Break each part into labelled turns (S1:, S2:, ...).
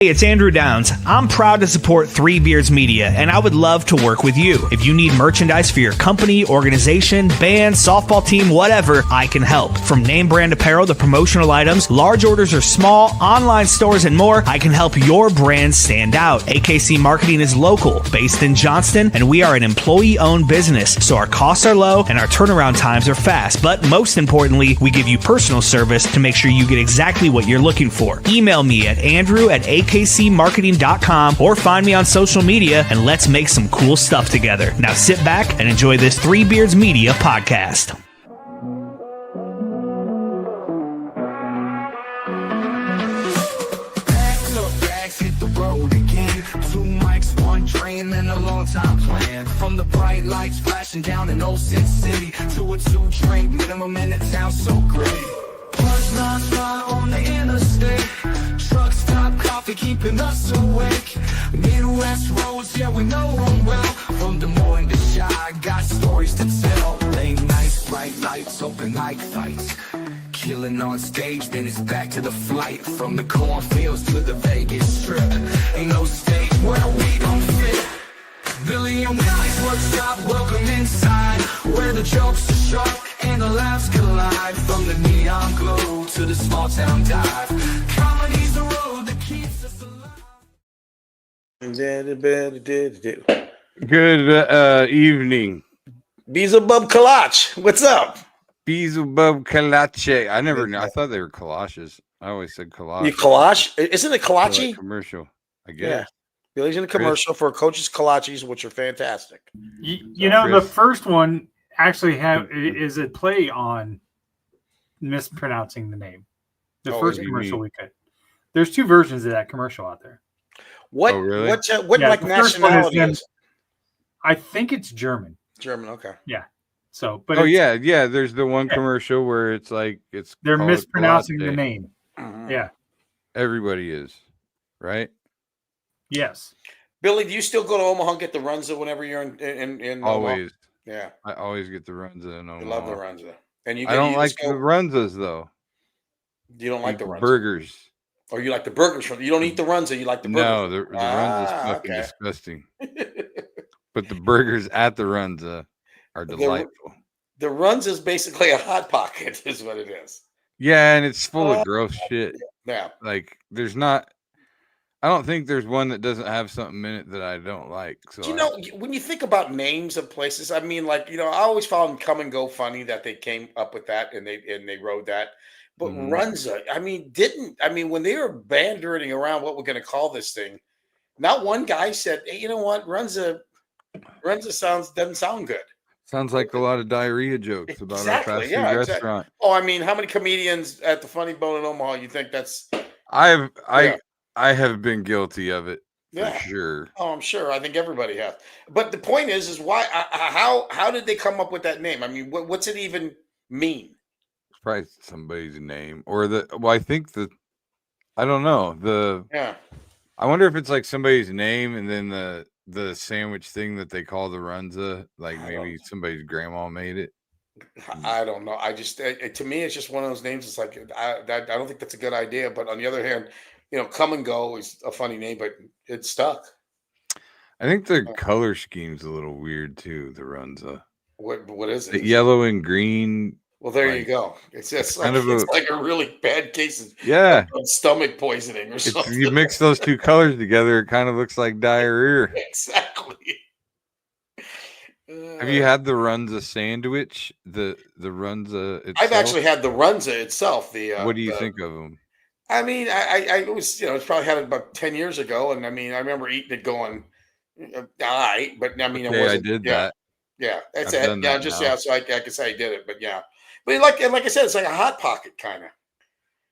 S1: Hey, it's Andrew Downs. I'm proud to support Three Beards Media, and I would love to work with you. If you need merchandise for your company, organization, band, softball team, whatever, I can help. From name brand apparel to promotional items, large orders or small, online stores, and more, I can help your brand stand out. AKC Marketing is local, based in Johnston, and we are an employee-owned business, so our costs are low and our turnaround times are fast. But most importantly, we give you personal service to make sure you get exactly what you're looking for. Email me at andrew@akcmarketing.com or find me on social media and let's make some cool stuff together. Now sit back and enjoy this Three Beards Media podcast.
S2: And a long time plan. From the bright lights flashing down in Old Sin City to a 2-drink minimum and it sounds so great. Buzz non-stop on the interstate. Truck stop, coffee keeping us awake. Midwest roads, yeah, we know them well. From Des Moines to Chi, got stories to tell. Late nights, bright lights, open mic fights. Killing on stage, then it's back to the flight. From the cornfields to the Vegas Strip. Ain't no state where we don't fit. Billy and Willie's workshop, welcome inside. Where the jokes are sharp and the laughs collide. From the neon glow to the small town dive. Comedy's the road that keeps us alive.
S3: Good evening.
S4: Beelzebub Kalach, what's up?
S3: Beelzebub Kalache. I never knew. I thought they were kolaches. I always said kolache.
S4: You Kalach? Isn't it Kalachi?
S3: Like commercial, I guess.
S4: Yeah. Billy's in a commercial for Coach's Kolaches, which are fantastic.
S5: You know, the first one actually is a play on mispronouncing the name. The first commercial we could. There's 2 versions of that commercial out there.
S4: What?
S3: really?
S4: What like nationality is?
S5: I think it's German.
S4: German, okay.
S5: Yeah. So, but
S3: yeah. There's the one commercial where it's like
S5: they're mispronouncing the
S3: Kolache.
S5: name.
S4: Mm-hmm.
S5: Yeah.
S3: Everybody is, right?
S5: Yes.
S4: Billy, do you still go to Omaha and get the Runza whenever you're in
S3: Always.
S4: Omaha? Yeah.
S3: I always get the Runza in Omaha.
S4: You love the Runza. And
S3: I don't like the Runzas though.
S4: You don't like the Runza?
S3: Burgers.
S4: Or you like the burgers from? You don't eat the Runza. You like the burgers?
S3: No, the Runza's fucking disgusting. But the burgers at the Runza are delightful.
S4: The Runza is basically a Hot Pocket, is what it is.
S3: Yeah, and it's full of gross shit.
S4: Yeah.
S3: Like, I don't think there's one that doesn't have something in it that I don't like. So
S4: You know, when you think about names of places, I mean, like, I always found Come and Go funny that they came up with that and they wrote that. But Runza, when they were bandering around what we're going to call this thing, not one guy said, hey, you know what, Runza doesn't sound good.
S3: sounds like a lot of diarrhea jokes about our fast food restaurant.
S4: Oh, I mean, how many comedians at the Funny Bone in Omaha you think that's?
S3: I have been guilty of it for sure.
S4: Oh, I'm sure. I think everybody has. But the point is why? How did they come up with that name? I mean, what's it even mean?
S3: It's probably somebody's name or I think I don't know I wonder if it's like somebody's name and then the sandwich thing that they call the Runza, like maybe somebody's grandma made it.
S4: I don't know. I just to me, it's just one of those names. It's like I don't think that's a good idea. But on the other hand, Come and Go is a funny name, but it's stuck.
S3: I think the color scheme's a little weird too. The Runza.
S4: What is it?
S3: The yellow and green.
S4: Well, there you go. It's just like,
S3: it's
S4: like a really bad case of stomach poisoning or something.
S3: You mix those 2 colors together, it kind of looks like diarrhea.
S4: Exactly.
S3: Have you had the Runza sandwich? The Runza itself?
S4: I've actually had the Runza itself.
S3: What do you think of them?
S4: I mean, I was, it's probably had it about 10 years ago. And I mean, I remember eating it going, all right. But I mean, it wasn't.
S3: I did that.
S4: Yeah, that's it. Yeah, so I could say I did it. But yeah. But like I said, it's like a Hot Pocket kind of.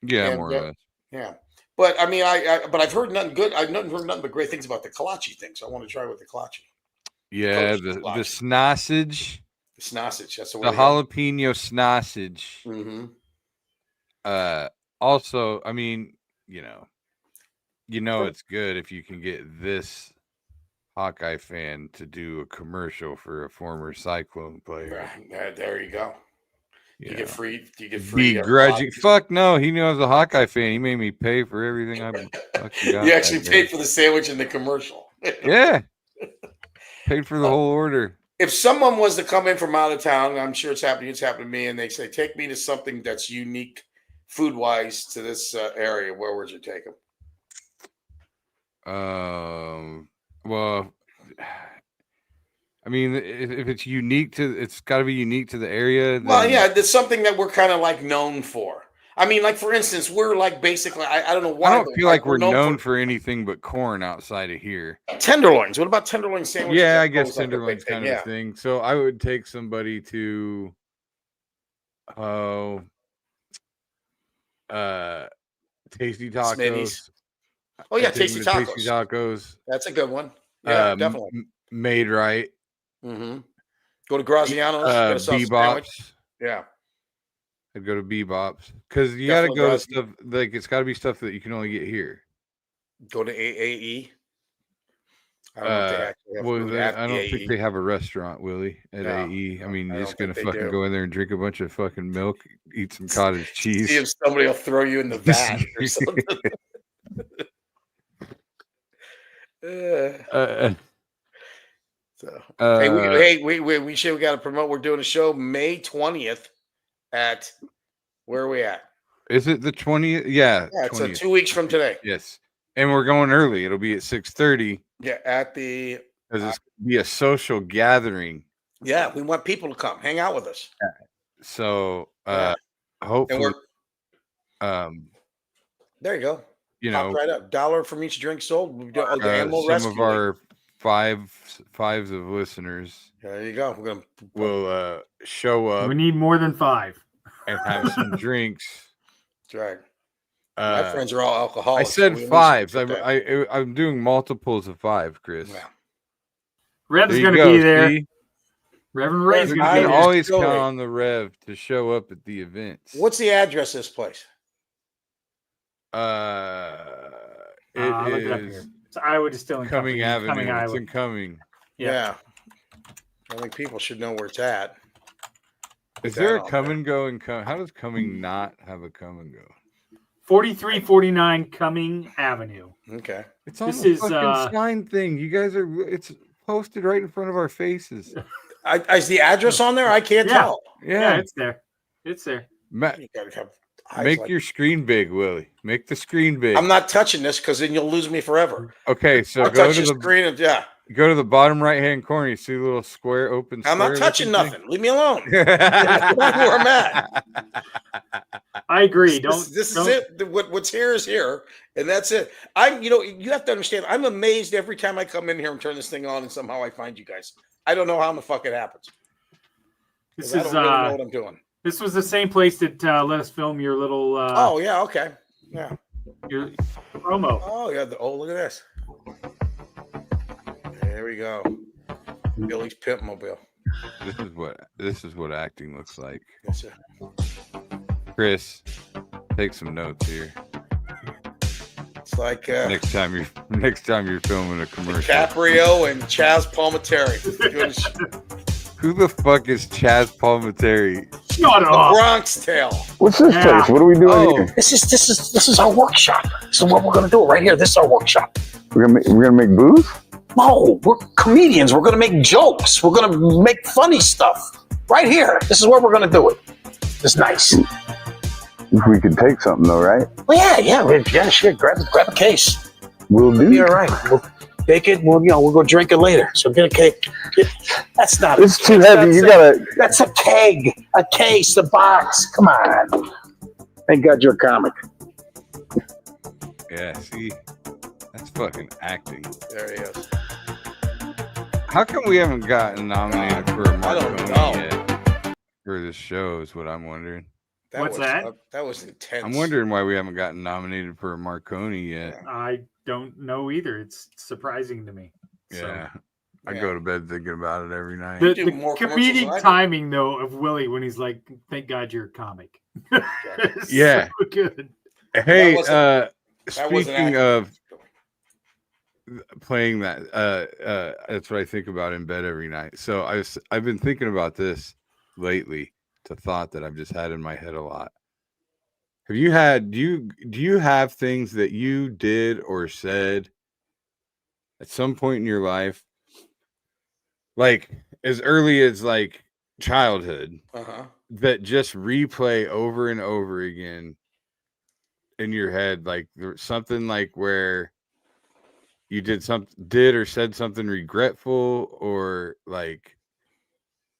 S3: Yeah, more or less.
S4: Yeah. But I mean, but I've heard nothing good. I've heard nothing but great things about the kolache thing. So I want to try with the kolache.
S3: Yeah, the sausage.
S4: The sausage. That's the
S3: jalapeno sausage.
S4: Mm-hmm.
S3: Also, I mean, it's good if you can get this Hawkeye fan to do a commercial for a former Cyclone player.
S4: There you go. Do you get free? Do you get free?
S3: Begrudging. Fuck no. He knew I was a Hawkeye fan. He made me pay for everything I fucking got.
S4: You actually paid for the sandwich in the commercial.
S3: Yeah. Paid for the whole order.
S4: If someone was to come in from out of town, I'm sure it's happened to me, and they say, take me to something that's unique food-wise to this area, where would you take them?
S3: Well, I mean, if it's unique it's got to be unique to the area.
S4: Well, yeah, there's something that we're kind of like known for. I mean, like for instance, we're like basically, I don't know why.
S3: I don't feel like we're known for anything but corn outside of here.
S4: Tenderloins. What about tenderloin sandwiches?
S3: Yeah, I guess tenderloins kind of a thing. So I would take somebody to, Tasty Tacos.
S4: Smitty's. Oh yeah, Tasty Tacos.
S3: Tasty Tacos.
S4: That's a good one. Yeah, definitely.
S3: Made right.
S4: Mm-hmm. Go to Graziano's.
S3: Bebop's.
S4: Yeah.
S3: I'd go to Bebop's because you got to go to stuff like it's got to be stuff that you can only get here.
S4: Go to AAE. I don't know if they actually have food at
S3: I don't
S4: AE.
S3: think they have a restaurant, Willie, at AE. I mean, you're just gonna fucking go in there and drink a bunch of fucking milk, eat some cottage cheese.
S4: See if somebody will throw you in the vat or something. We should. We got to promote. We're doing a show May 20th at where are we at?
S3: Is it the 20th? Yeah,
S4: it's 2 weeks from today.
S3: Yes, and we're going early. It'll be at 6:30.
S4: Yeah, at the
S3: because it's gonna be a social gathering.
S4: Yeah, we want people to come hang out with us.
S3: So hopefully,
S4: there you go.
S3: You know,
S4: right up $1 from each drink sold. We've got animal
S3: some
S4: rescue.
S3: Of our fives of listeners.
S4: There you go.
S3: We'll show up.
S5: We need more than 5
S3: and have some drinks.
S4: That's right. My friends are all alcoholics.
S3: I said 5s. I'm doing multiples of 5, Chris.
S4: Yeah.
S5: Rev's going to be there.
S3: See?
S5: Reverend Ray's going to be there.
S3: I always count on the Rev to show up at the events.
S4: What's the address of this place?
S5: Look it up here. It's Iowa Distilling
S3: Cumming Avenue.
S5: Cumming,
S3: it's in Cumming.
S4: Yeah. I think people should know where it's at.
S3: Is there a come and go in Cumming? How does Cumming not have a come and go?
S5: 4349 Cumming Avenue.
S4: Okay.
S3: It's on the fucking sign thing. You guys it's posted right in front of our faces.
S4: Is the address on there? I can't tell.
S5: Yeah, it's there. It's there.
S3: Matt, make your screen big, Willie. Make the screen big.
S4: I'm not touching this because then you'll lose me forever.
S3: Okay, so
S4: I'll
S3: go to the
S4: screen and
S3: go to the bottom right hand corner. You see a little square open.
S4: I'm not touching nothing. Leave me alone. That's where I'm at.
S5: I agree.
S4: This is it. What's here is here, and that's it. You have to understand. I'm amazed every time I come in here and turn this thing on, and somehow I find you guys. I don't know how the fuck it happens.
S5: This
S4: I don't really know what I'm doing.
S5: This was the same place that let us film your little.
S4: Oh yeah, okay, yeah.
S5: Your promo.
S4: Oh yeah. Look at this. There we go. Billy's Pimp Mobile.
S3: This is what acting looks like.
S4: Yes, sir.
S3: Chris, take some notes here.
S4: It's like
S3: next time you're filming a commercial.
S4: DiCaprio and Chaz Palminteri.
S3: Who the fuck is Chaz Palminteri?
S5: Shut up.
S4: Bronx Tale.
S6: What's this place? What are we doing here?
S7: This is our workshop. This is what we're gonna do right here. This is our workshop.
S6: We're gonna make booze?
S7: No, we're comedians. We're gonna make jokes. We're gonna make funny stuff right here. This is where we're gonna do it. It's nice.
S6: If we could take something though, right?
S7: Well, yeah, sure. Grab a case.
S6: We'll do.
S7: Be all right. We'll take it. We'll go drink it later. So get a cake. That's not.
S6: It's too heavy. You gotta.
S7: That's a keg, a case, a box. Come on. Thank God you're a comic.
S3: Yeah. See, that's fucking acting.
S4: There he is.
S3: How come we haven't gotten nominated for a Marconi yet for this show? Is what I'm wondering.
S4: That was intense.
S3: I'm wondering why we haven't gotten nominated for a Marconi yet.
S5: I don't know either. It's surprising to me.
S3: Yeah. I go to bed thinking about it every night.
S5: The comedic timing, though, of Willie when he's like, "Thank God you're a comic."
S3: Yeah.
S5: So good.
S3: Hey, speaking of playing that, that's what I think about in bed every night. So I've been thinking about this lately. to thought that I've just had in my head a lot. Have you had? Do you have things that you did or said at some point in your life, like as early as like childhood, that just replay over and over again in your head, like something like where you did or said something regretful, or like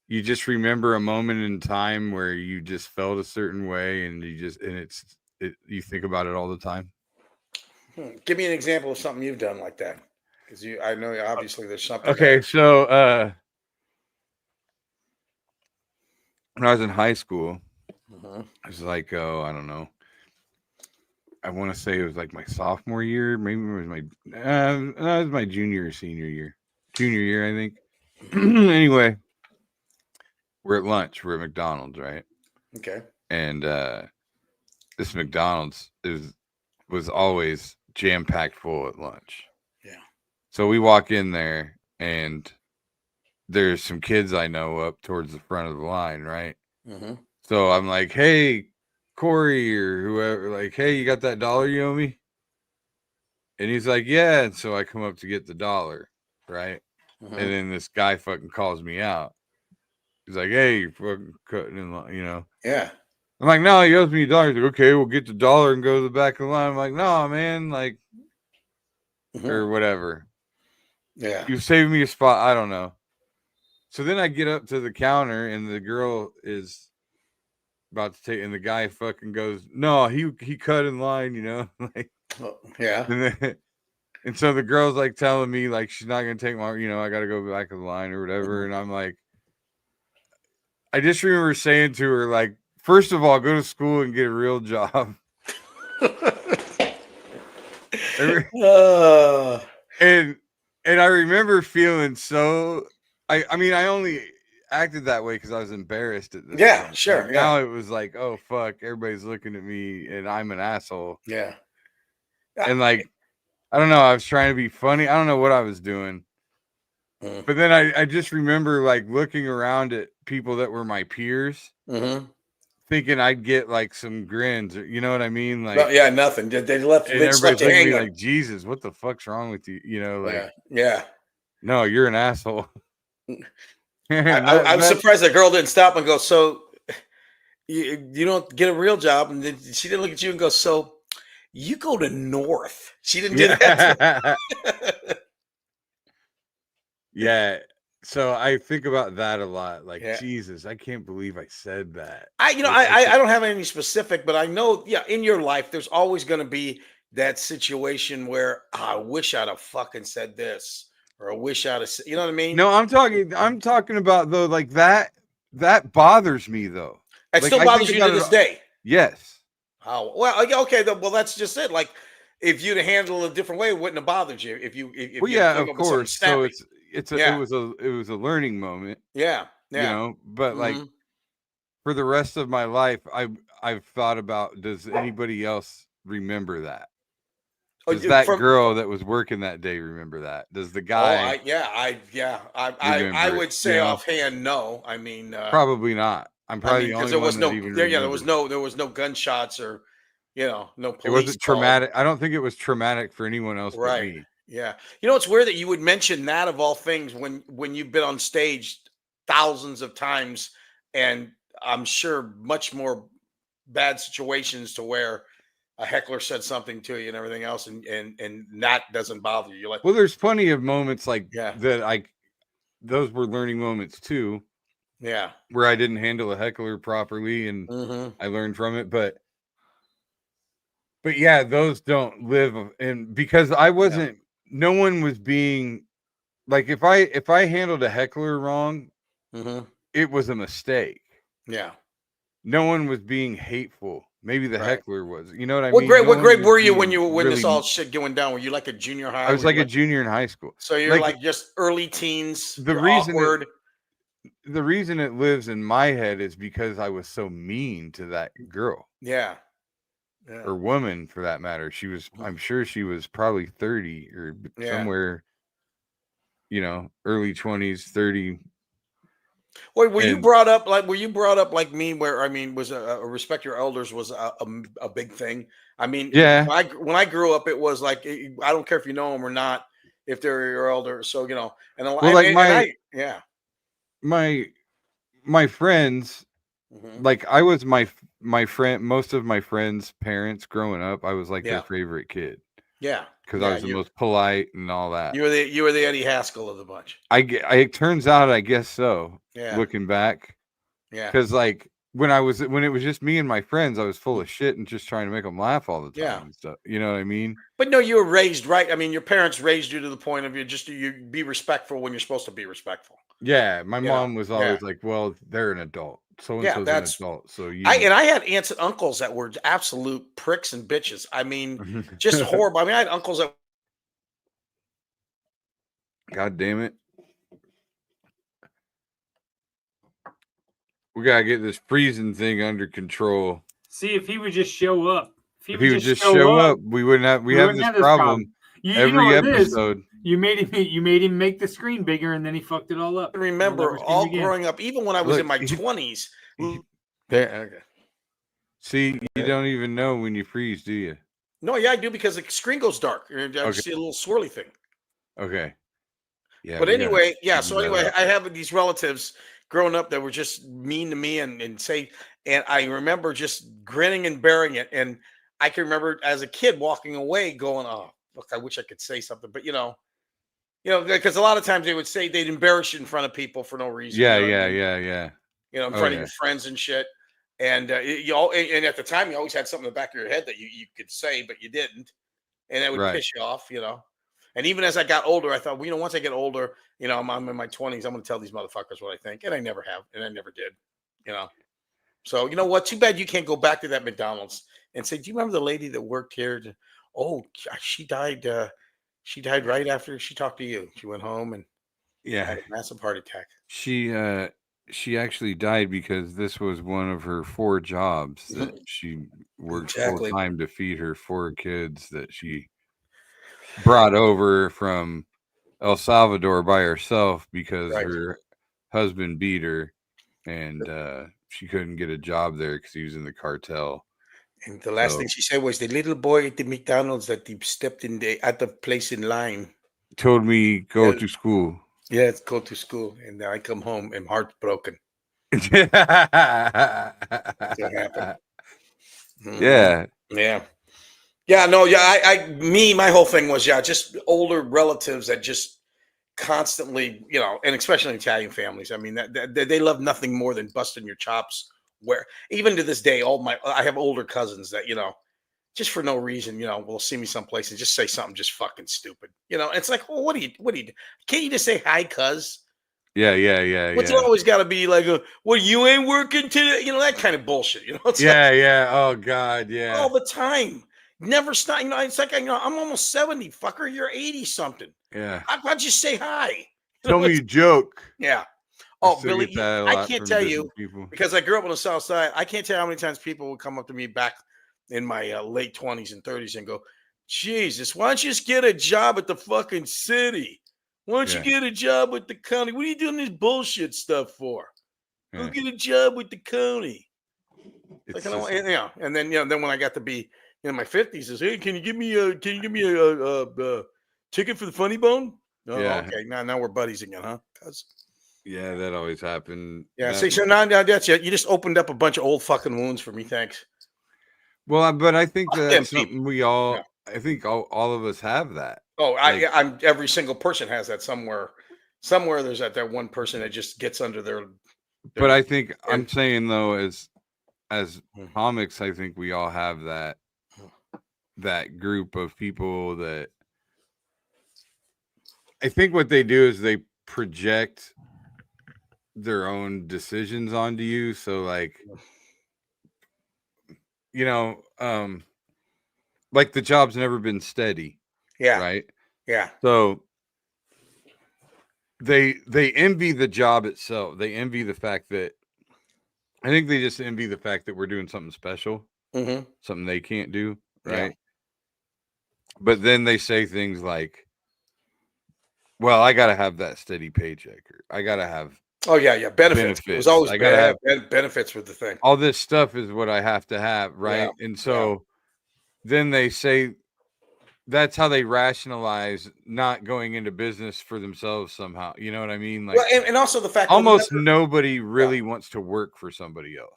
S3: you just remember a moment in time where you just felt a certain way and you think about it all the time?
S4: Give me an example of something you've done like that, because I know obviously there's something.
S3: Okay, so when I was in high school, I was like, oh, I don't know. I want to say it was like my sophomore year, maybe it was my junior or senior year. Junior year, I think. Anyway, we're at lunch. We're at McDonald's, right?
S4: Okay.
S3: And this McDonald's was always jam-packed full at lunch.
S4: Yeah.
S3: So we walk in there, and there's some kids I know up towards the front of the line, right? So I'm like, hey, Corey or whoever, like, hey, you got that $1 you owe me? And he's like, yeah. And so I come up to get the $1, right? And then this guy fucking calls me out. He's like, hey, you're fucking cutting in line, you know?
S4: Yeah.
S3: I'm like, no, he owes me $1. He's like, okay, we'll get the $1 and go to the back of the line. I'm like, no, man, like, or whatever.
S4: Yeah.
S3: You saved me a spot. I don't know. So then I get up to the counter, and the girl is about to take, and the guy fucking goes, no, he cut in line, you know? Like,
S4: yeah.
S3: And so the girl's like telling me, like, she's not gonna take my, you know, I gotta go back of the line or whatever. And I'm like, I just remember saying to her, like, first of all, go to school and get a real job. And I remember feeling so, I mean, I only acted that way because I was embarrassed at this
S4: Yeah,
S3: point.
S4: sure.
S3: Like, now it was like, oh fuck, everybody's looking at me and I'm an asshole.
S4: Yeah.
S3: And like, I don't know, I was trying to be funny. I don't know what I was doing. But then I just remember like looking around at people that were my peers, thinking I'd get like some grins, or, you know what I mean? Like,
S4: well, yeah, nothing. They left.
S3: And everybody's looking at me like, Jesus, what the fuck's wrong with you? You know, like,
S4: yeah.
S3: No, you're an asshole.
S4: I'm surprised the girl didn't stop and go, so you don't get a real job. And then she didn't look at you and go, so you go to North. She didn't do that.
S3: Yeah. So I think about that a lot. Like, Jesus, I can't believe I said that.
S4: I don't have any specific, but I know, in your life, there's always going to be that situation where I wish I'd have fucking said this, or I wish I'd have, you know what I mean?
S3: No, I'm talking about though, like that bothers me though.
S4: It still bothers you to this day.
S3: Yes.
S4: Oh, well, okay. Well, that's just it. Like, if you'd handled it a different way, it wouldn't have bothered you. If you,
S3: of course. So it was a learning moment.
S4: Yeah.
S3: You know, but like for the rest of my life, I've thought about, does anybody else remember that? Does that girl that was working that day remember that? Does the guy?
S4: I would say offhand, no. I mean,
S3: probably not. I'm probably the only one that even
S4: there was no gunshots or, no police.
S3: It wasn't traumatic. I don't think it was traumatic for anyone else but me.
S4: Yeah. It's weird that you would mention that of all things when you've been on stage thousands of times, and I'm sure much more bad situations to where a heckler said something to you and everything else, and that doesn't bother you. You're like,
S3: well, there's plenty of moments like that. Those were learning moments too.
S4: Yeah.
S3: Where I didn't handle a heckler properly, and I learned from it. But yeah, those don't live. And because I wasn't, no one was being like, if I handled a heckler wrong, it was a mistake.
S4: Yeah.
S3: No one was being hateful. Maybe the heckler was. You know what I
S4: mean? What grade were you when
S3: really,
S4: this all shit going down? Were you like a junior high?
S3: I was like a junior in high school.
S4: So you're like just early teens.
S3: The reason it lives in my head is because I was so mean to that girl.
S4: Yeah.
S3: Or woman, for that matter. She was, I'm sure she was probably 30 or somewhere, early 20s, 30.
S4: Wait, were you brought up like me? Where I mean, was a respect your elders was a big thing. I mean,
S3: Yeah.
S4: when I grew up, it was like I don't care if you know them or not, if they're your elder. So you know, and
S3: Well, like
S4: yeah,
S3: my friends,
S4: hmm
S3: like I was my friend, most of my friends' parents growing up, I was like their
S4: yeah,
S3: favorite kid
S4: yeah,
S3: because I
S4: yeah.
S3: was the most polite and all that.
S4: You were the Eddie Haskell of the bunch.
S3: It turns out, I guess so.
S4: Yeah,
S3: Looking back,
S4: yeah,
S3: because like when it was just me and my friends, I was full of shit and just trying to make them laugh all the time
S4: yeah.
S3: and stuff. You know what I mean?
S4: But no, you were raised right. I mean, your parents raised you to the point of you be respectful when you're supposed to be respectful.
S3: Yeah, my
S4: You know,
S3: mom was
S4: yeah,
S3: always like, "Well, they're an adult. So and
S4: yeah.
S3: so's an adult, so you."
S4: I had aunts and uncles that were absolute pricks and bitches. I mean, just horrible. I mean, I had uncles that.
S3: God damn it. We gotta get this freezing thing under control.
S5: See, if he would just show up.
S3: If he would just show up, we wouldn't have. We have this problem every episode.
S5: You made him make the screen bigger, and then he fucked it all up.
S4: I remember all growing up, even when I was in my 20s.
S3: Okay. See, you don't even know when you freeze, do you?
S4: No, yeah, I do because the screen goes dark. I
S3: Okay.
S4: see a little swirly thing.
S3: Okay. Yeah.
S4: But anyway, yeah. So anyway, I have these relatives growing up that were just mean to me and say, and I remember just grinning and bearing it. And I can remember as a kid walking away going, oh, look, I wish I could say something. But, you know, because a lot of times they would say they'd embarrass you in front of people for no reason.
S3: Yeah,
S4: you know
S3: yeah,
S4: what I mean?
S3: yeah.
S4: You know, in front of your friends and shit. And and at the time, you always had something in the back of your head that you could say, but you didn't. And that would piss you off, you know. And even as I got older, I thought, well, you know, once I get older, you know, I'm in my 20s, I'm going to tell these motherfuckers what I think. And I never have. And I never did, you know. So, you know what? Too bad you can't go back to that McDonald's and say, do you remember the lady that worked here? Oh, she died. She died right after she talked to you. She went home and had a massive heart attack.
S3: She actually died because this was one of her 4 jobs that she worked full time to feed her 4 kids that she brought over from El Salvador by herself because her husband beat her and she couldn't get a job there because he was in the cartel.
S4: And the last thing she said was the little boy at the McDonald's that he stepped in at the place in line
S3: told me go to school.
S4: Yeah, go to school, and then I come home and heartbroken.
S3: That's
S4: what happened.
S3: Yeah.
S4: Yeah. No. Yeah. My whole thing was just older relatives that just constantly, you know, and especially Italian families. I mean, that they love nothing more than busting your chops. Where even to this day, I have older cousins that, you know, just for no reason, you know, will see me someplace and just say something just fucking stupid. You know, it's like, well, what do you do? Can't you just say hi, cuz?
S3: Yeah.
S4: What's it always got to be like, well, you ain't working today? You know, that kind of bullshit. You know, it's
S3: yeah. Oh, God, yeah.
S4: all the time. Never stop. You know, it's like, you know, I'm almost 70, fucker. You're 80 something.
S3: Yeah.
S4: How'd you say hi?
S3: Tell me a joke.
S4: Yeah. Oh, Billy, I can't tell you because I grew up on the South Side. I can't tell you how many times people would come up to me back in my late 20s and 30s and go, Jesus, why don't you just get a job at the fucking city? Why don't you get a job with the county? What are you doing this bullshit stuff for? Go get a job with the county. Like, and then then when I got to be in my 50s, says, hey, can you give me a ticket for the Funny Bone? Oh, okay. Now we're buddies again, huh?
S3: Yeah, that always happened.
S4: Yeah. See, so now that's it. You just opened up a bunch of old fucking wounds for me. Thanks.
S3: Well, but I think that's something we all. Yeah. I think all of us have that.
S4: Oh, I'm every single person has that somewhere. Somewhere there's that one person that just gets under their.
S3: But I think I'm saying though, as comics, I think we all have that group of people that. I think what they do is they project their own decisions onto you. So like, you know, like the job's never been steady.
S4: Yeah.
S3: Right.
S4: Yeah.
S3: So they envy the job itself. They envy the fact that I think they just envy the fact that we're doing something special, something they can't do. Right. Yeah. But then they say things like, well, I got to have that steady paycheck, or I got to have
S4: Oh yeah. Benefits. It was always
S3: I gotta have
S4: benefits were the thing.
S3: all this stuff is what I have to have, right?
S4: Yeah,
S3: And so then they say that's how they rationalize not going into business for themselves somehow. You know what I mean? Like,
S4: well, and also the fact
S3: almost nobody really wants to work for somebody else.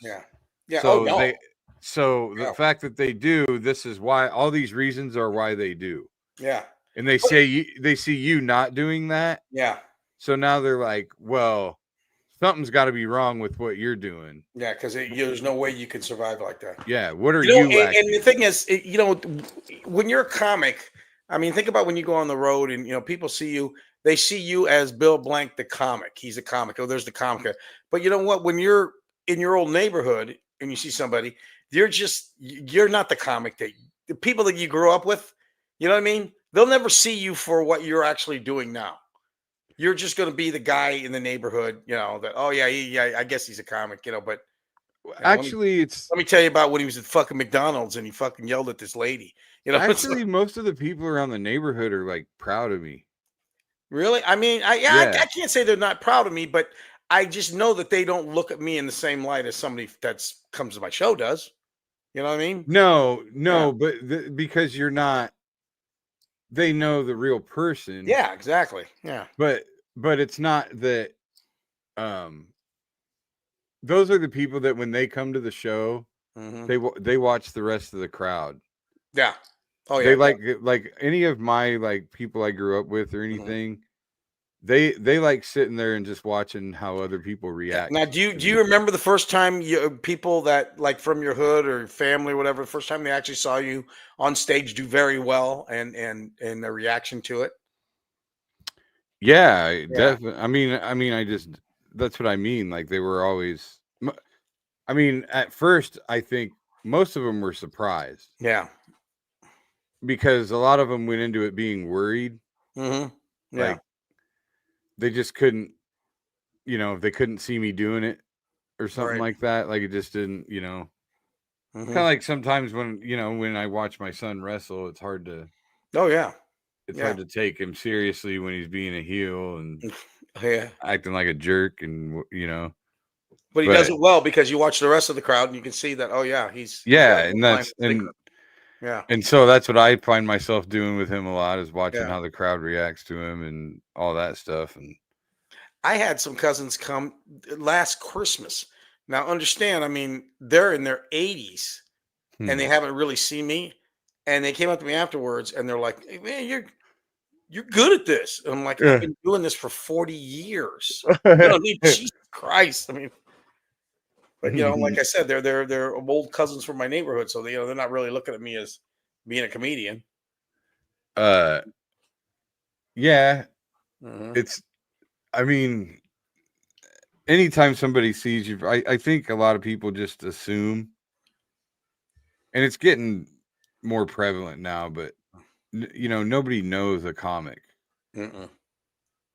S4: Yeah.
S3: So
S4: no.
S3: the fact that they do, this is why all these reasons are why they do.
S4: Yeah.
S3: And they say they see you not doing that.
S4: Yeah.
S3: So now they're like, well, something's got to be wrong with what you're doing.
S4: Yeah, because there's no way you can survive like that.
S3: Yeah. What are you?
S4: And the thing is, when you're a comic, I mean, think about when you go on the road and people see you. They see you as Bill Blank, the comic. He's a comic. Oh, there's the comic. But you know what? When you're in your old neighborhood and you see somebody, you're not the comic that the people that you grew up with. You know what I mean? They'll never see you for what you're actually doing now. You're just going to be the guy in the neighborhood, that, oh, yeah, I guess he's a comic, but
S3: actually,
S4: let me tell you about when he was at fucking McDonald's and he fucking yelled at this lady.
S3: Actually, most of the people around the neighborhood are like proud of me.
S4: Really? I mean, I can't say they're not proud of me, but I just know that they don't look at me in the same light as somebody that's comes to my show does. You know what I mean?
S3: No, but because you're not. They know the real person.
S4: Yeah, exactly. Yeah.
S3: But it's not that those are the people that when they come to the show, they watch the rest of the crowd.
S4: Yeah. Oh yeah.
S3: They like any of my people I grew up with or anything. They like sitting there and just watching how other people react.
S4: Now, do you remember the first time people that like from your hood or family or whatever, the first time they actually saw you on stage do very well and their reaction to it?
S3: Yeah, definitely. I mean, that's what I mean. Like they were always. I mean, at first, I think most of them were surprised.
S4: Yeah,
S3: because a lot of them went into it being worried.
S4: Yeah.
S3: Like, they just couldn't, they couldn't see me doing it or something like that. Like it just didn't, kind of like sometimes when I watch my son wrestle, it's hard to.
S4: Oh yeah.
S3: It's hard to take him seriously when he's being a heel and acting like a jerk and
S4: But he does it well because you watch the rest of the crowd and you can see that. Oh yeah,
S3: and so that's what I find myself doing with him a lot is watching how the crowd reacts to him and all that stuff. And
S4: I had some cousins come last Christmas. Now, understand, I mean, they're in their 80s and they haven't really seen me. And they came up to me afterwards and they're like, hey, man, you're good at this. And I'm like, I've been doing this for 40 years. Jesus Christ. I mean, but like I said, they're old cousins from my neighborhood. So they're not really looking at me as being a comedian.
S3: Yeah. It's, I mean, anytime somebody sees you, I think a lot of people just assume, and it's getting more prevalent now, but nobody knows a comic.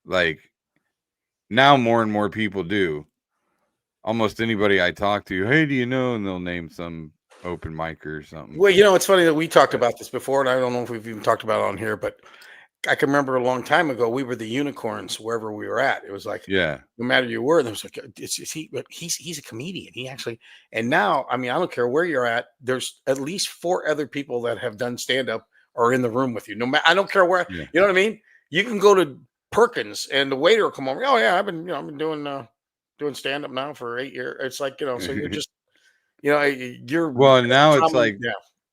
S3: Like now more and more people do. Almost anybody I talk to, hey, do you know? And they'll name some open mic or something.
S4: Well, it's funny that we talked about this before, and I don't know if we've even talked about it on here, but I can remember a long time ago, we were the unicorns wherever we were at. It was like, no matter you were, there was like, he's a comedian. He actually, and now, I mean, I don't care where you're at. There's at least 4 other people that have done stand up or in the room with you. No matter, I don't care where. You know what I mean? You can go to Perkins and the waiter will come over. Oh yeah, I've been doing stand up now for 8 years. It's like so you're just you're
S3: well now it's like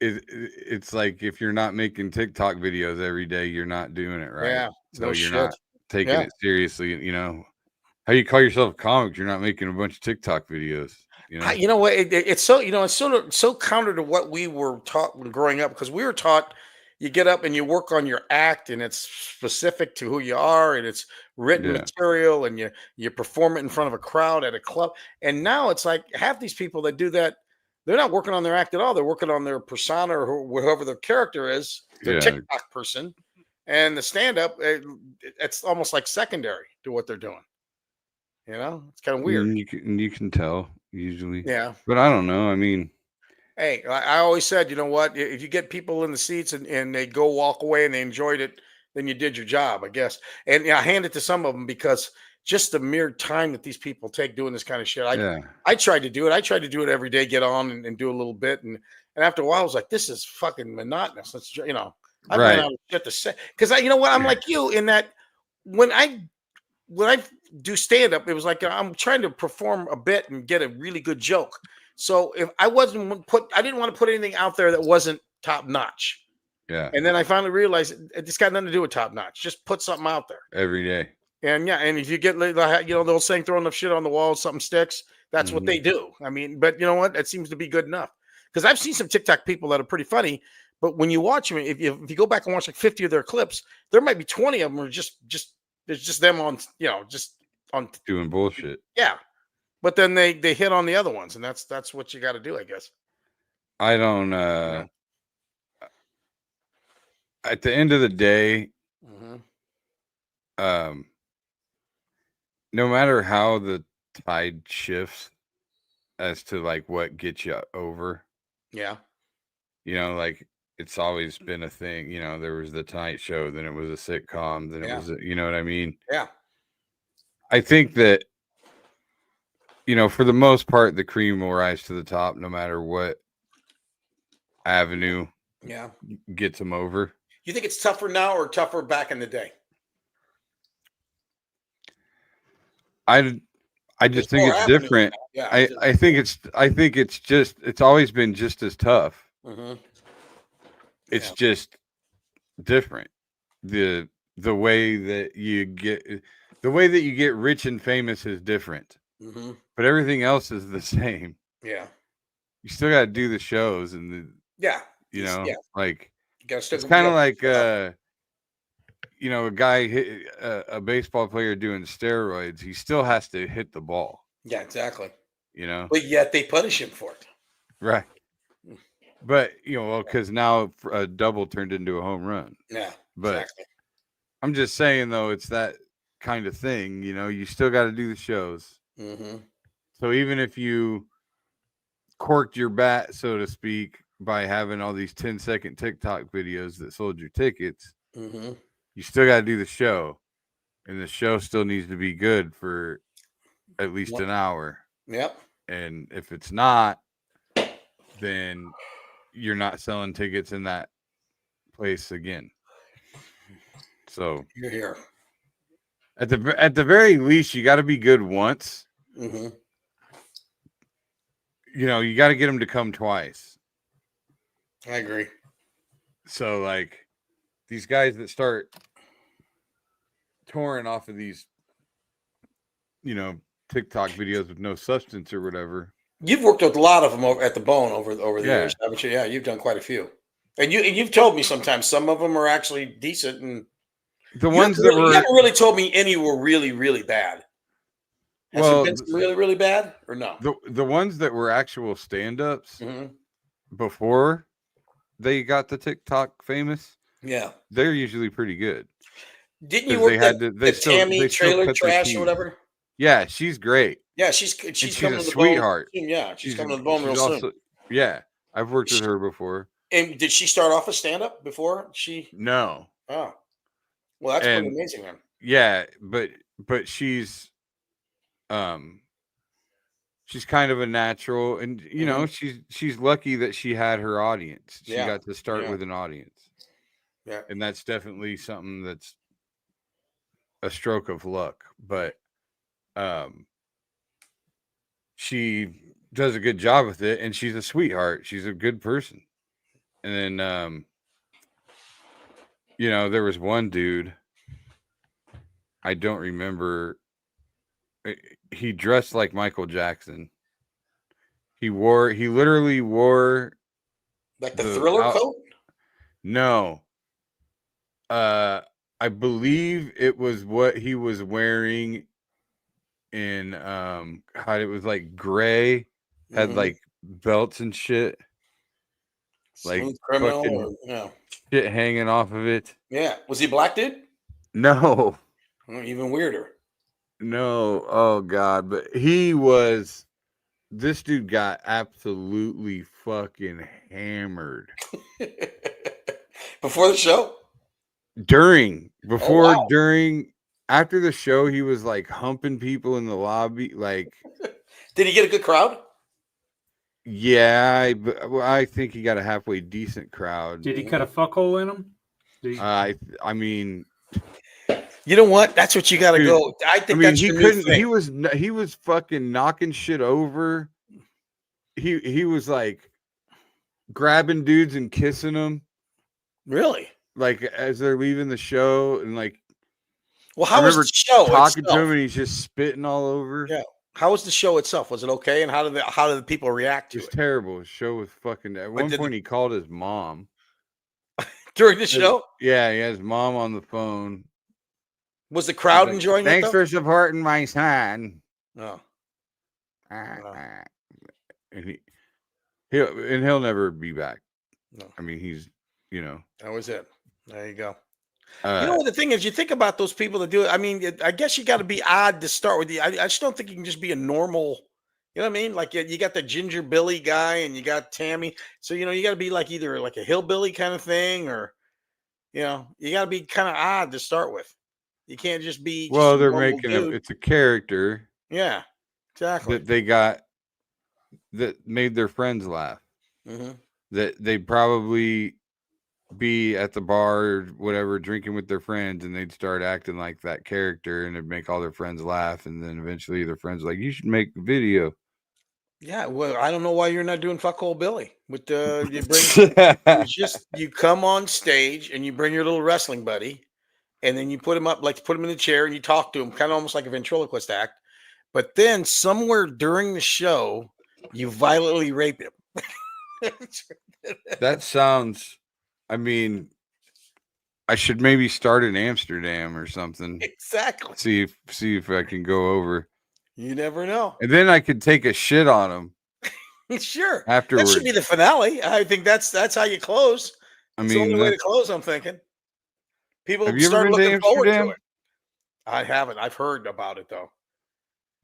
S3: it's like if you're not making TikTok videos every day, you're not doing it right.
S4: Yeah,
S3: so you're not taking it seriously. How you call yourself a comic? You're not making a bunch of TikTok videos.
S4: You know what? It's so it's so counter to what we were taught when growing up, because we were taught you get up and you work on your act and it's specific to who you are and it's written material and you perform it in front of a crowd at a club. And now it's like half these people that do that, they're not working on their act at all. They're working on their persona or whoever their character is, their TikTok person. And the stand-up, it's almost like secondary to what they're doing. It's kind of weird.
S3: You can tell usually.
S4: Yeah.
S3: But I don't know. I mean,
S4: hey, I always said, you know what? If you get people in the seats and they go walk away and they enjoyed it, then you did your job, I guess. And I hand it to some of them because just the mere time that these people take doing this kind of shit. I tried to do it. I tried to do it every day, get on and do a little bit. And after a while, I was like, this is fucking monotonous. Let's, I ran out of shit to say. Because you know what? I'm like you in that when I do stand up, it was like I'm trying to perform a bit and get a really good joke. So if I I didn't want to put anything out there that wasn't top notch.
S3: Yeah.
S4: And then I finally realized it's got nothing to do with top notch. Just put something out there
S3: every day.
S4: And and if you get, the old saying, throwing enough shit on the wall, something sticks. That's what they do. I mean, but you know what? That seems to be good enough. Because I've seen some TikTok people that are pretty funny, but when you watch them, if you go back and watch like 50 of their clips, there might be 20 of them are just it's just them on, just on
S3: doing bullshit.
S4: Yeah. But then they hit on the other ones, and that's what you got to do, I guess.
S3: I don't at the end of the day, no matter how the tide shifts as to like what gets you over.
S4: Yeah.
S3: Like it's always been a thing. There was the Tonight Show, then it was a sitcom, then it was, you know what I mean?
S4: Yeah.
S3: I think that, for the most part, the cream will rise to the top no matter what avenue gets them over.
S4: You think it's tougher now or tougher back in the day?
S3: I just think it's different. Yeah, I think it's always been just as tough. It's just different. The way that you get rich and famous is different. But everything else is the same.
S4: Yeah.
S3: You still got to do the shows and like it's kind of like a guy a baseball player doing steroids. He still has to hit the ball.
S4: Yeah, exactly.
S3: But
S4: yet they punish him for it.
S3: Right. But because now a double turned into a home run.
S4: Yeah.
S3: But
S4: exactly.
S3: I'm just saying though, it's that kind of thing. You still got to do the shows. So even if you corked your bat, so to speak, by having all these 10-second TikTok videos that sold your tickets, you still got to do the show, and the show still needs to be good for at least an hour.
S4: Yep.
S3: And if it's not, then you're not selling tickets in that place again. So
S4: you're here.
S3: At the very least, you got to be good once. You got to get them to come twice.
S4: I agree.
S3: So, like, these guys that start touring off of these, TikTok videos with no substance or whatever.
S4: You've worked with a lot of them at the Bone over the years, haven't you? Yeah, you've done quite a few. And you've told me sometimes some of them are actually decent, and
S3: the ones that were,
S4: you haven't really told me any were really, really bad. Has there been some really, really bad, or no?
S3: The ones that were actual stand-ups before they got the TikTok famous, they're usually pretty good.
S4: Didn't you work the Tammy Trailer Trash or whatever?
S3: Yeah, she's great.
S4: Yeah, she's coming
S3: a
S4: to the
S3: sweetheart.
S4: Bone. Yeah, she's coming to the Bone real soon.
S3: Yeah, I've worked with her before.
S4: And did she start off as stand-up before she?
S3: No.
S4: Oh, well, that's pretty amazing, then.
S3: Yeah, but she's kind of a natural, and she's lucky that she had her audience. She got to start with an audience.
S4: Yeah,
S3: and that's definitely something that's a stroke of luck. But she does a good job with it, and she's a sweetheart. She's a good person. And then there was one dude, I don't remember. He dressed like Michael Jackson. He literally wore
S4: like the Thriller coat.
S3: No, I believe it was what he was wearing in how it was like gray, had like belts and shit, like
S4: criminal
S3: shit hanging off of it.
S4: Yeah, was he black, dude?
S3: No.
S4: Even weirder.
S3: No, oh god, but this dude got absolutely fucking hammered.
S4: Before the show?
S3: During after the show, he was like humping people in the lobby. Like,
S4: did he get a good crowd?
S3: Yeah, I think he got a halfway decent crowd.
S5: Did he cut a fuckhole in him?
S3: I mean,
S4: you know what? That's what you got to go. I think that's
S3: he
S4: your
S3: couldn't.
S4: new thing.
S3: He was fucking knocking shit over. He was like grabbing dudes and kissing them.
S4: Really?
S3: Like as they're leaving the show, and like,
S4: well, how was the show?
S3: Talking to him, and he's just spitting all over.
S4: Yeah. How was the show itself? Was it okay? And how did the people react to it?
S3: It was terrible. The show was fucking. At one point, he called his mom
S4: during the show.
S3: Yeah, he had his mom on the phone.
S4: Was the crowd enjoying it?
S3: Thanks for supporting my son.
S4: Oh.
S3: And he'll never be back. No. I mean, he's,
S4: that was it. There you go. You know what the thing is? You think about those people that do it. I mean, I guess you got to be odd to start with. I just don't think you can just be a normal. You know what I mean? Like you got the Ginger Billy guy, and you got Tammy. So you got to be like either like a hillbilly kind of thing, or you got to be kind of odd to start with. You can't just be.
S3: Well, they're making it's a character.
S4: Yeah, exactly.
S3: That they got that made their friends laugh.
S4: Mm-hmm.
S3: That they'd probably be at the bar or whatever drinking with their friends, and they'd start acting like that character, and it'd make all their friends laugh, and then eventually their friends like, you should make a video.
S4: Yeah, well, I don't know why you're not doing Fuckhole Billy. With you come on stage and you bring your little wrestling buddy, and then you put him up, like put him in the chair, and you talk to him, kind of almost like a ventriloquist act. But then somewhere during the show, you violently rape him.
S3: That sounds. I mean, I should maybe start in Amsterdam or something.
S4: Exactly.
S3: See if I can go over.
S4: You never know.
S3: And then I could take a shit on him.
S4: Sure.
S3: Afterwards.
S4: That should be the finale. I think that's how you close.
S3: It's
S4: the only way to close, I'm thinking. People
S3: have you
S4: start
S3: ever been
S4: looking
S3: to
S4: forward
S3: Amsterdam?
S4: to it. I haven't. I've heard about it though.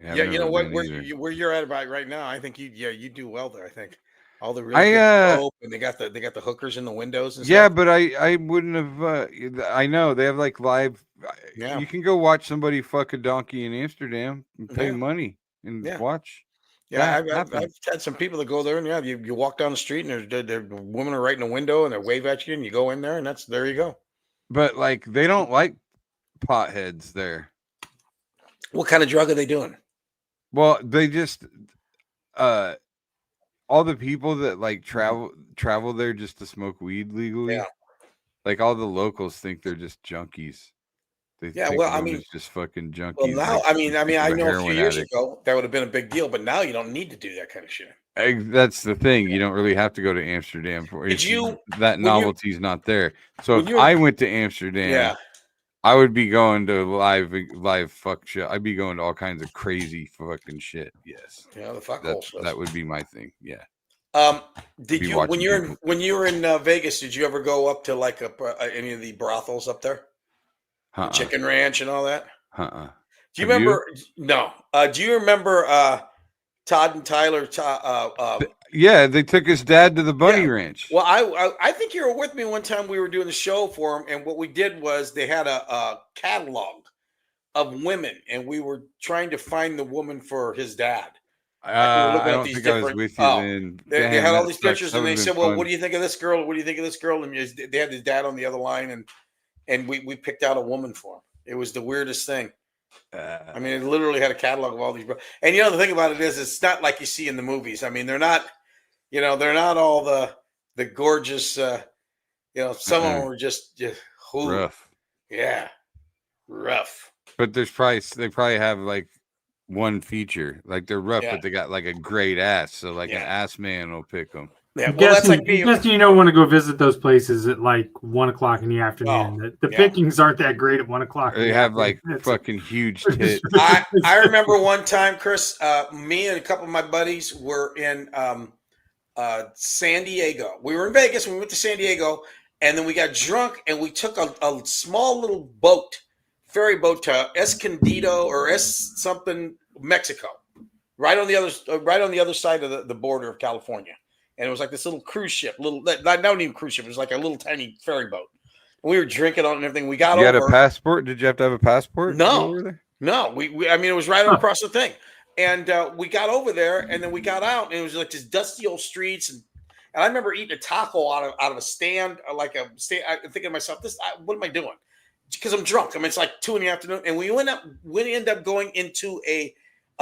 S3: Yeah,
S4: you know what? Where you're at about right now, I think you do well there. I think. All the really good and they got the hookers in the windows and
S3: yeah,
S4: stuff.
S3: but I wouldn't have I know they have like live you can go watch somebody fuck a donkey in Amsterdam and pay money and watch.
S4: Yeah, I've had some people that go there and you walk down the street and there's women are right in the window and they wave at you and you go in there and there you go.
S3: But like they don't like potheads there.
S4: What kind of drug are they doing?
S3: Well, they just all the people that like travel there just to smoke weed legally, like all the locals think they're just junkies. They think
S4: I mean,
S3: it's just fucking junkies.
S4: Well, now
S3: like,
S4: I know a few years ago that would have been a big deal, but now you don't need to do that kind of shit.
S3: That's the thing. You don't really have to go to Amsterdam for it. That novelty's not there. So if I went to Amsterdam, I would be going to live fuck shit. I'd be going to all kinds of crazy fucking shit. Yes.
S4: Yeah, the fuck hole stuff.
S3: That would be my thing. Yeah.
S4: Did you when you were in Vegas? Did you ever go up to like any of the brothels up there? The Chicken Ranch and all that?
S3: Do
S4: you remember? No. Do you remember Todd and Tyler?
S3: Yeah, they took his dad to the Bunny Ranch.
S4: Well, I think you were with me one time. We were doing the show for him, and what we did was they had a catalog of women, and we were trying to find the woman for his dad.
S3: I don't think I was with you then.
S4: They had all these pictures, and they said, "Well, what do you think of this girl? What do you think of this girl?" And they had his dad on the other line, and we picked out a woman for him. It was the weirdest thing. I mean, it literally had a catalog of all these. And the thing about it is, it's not like you see in the movies. I mean, they're not, they're not all the gorgeous. Some of them were just
S3: rough.
S4: Yeah, rough.
S3: But they probably have like one feature, like they're rough, but they got like a great ass. So like an ass man will pick them.
S4: Yeah, well, that's like
S5: you don't want to go visit those places at like 1 o'clock in the afternoon. The pickings aren't that great at 1 o'clock.
S3: They have like fucking huge tits.
S4: I remember one time, Chris, me and a couple of my buddies were in San Diego. We were in Vegas. We went to San Diego, and then we got drunk, and we took a small little ferry boat to Escondido or something, Mexico, right on the other side of the border of California. And it was like this little cruise ship, not even cruise ship. It was like a little tiny ferry boat. We were drinking on and everything. We got
S3: You
S4: over.
S3: had a passport? Did you have to have a passport?
S4: No. I mean, it was right across the thing. And we got over there, and then we got out, and it was like just dusty old streets. And I remember eating a taco out of a stand, I'm thinking to myself, what am I doing? Because I'm drunk. I mean, it's like 2 PM, and we ended up going into a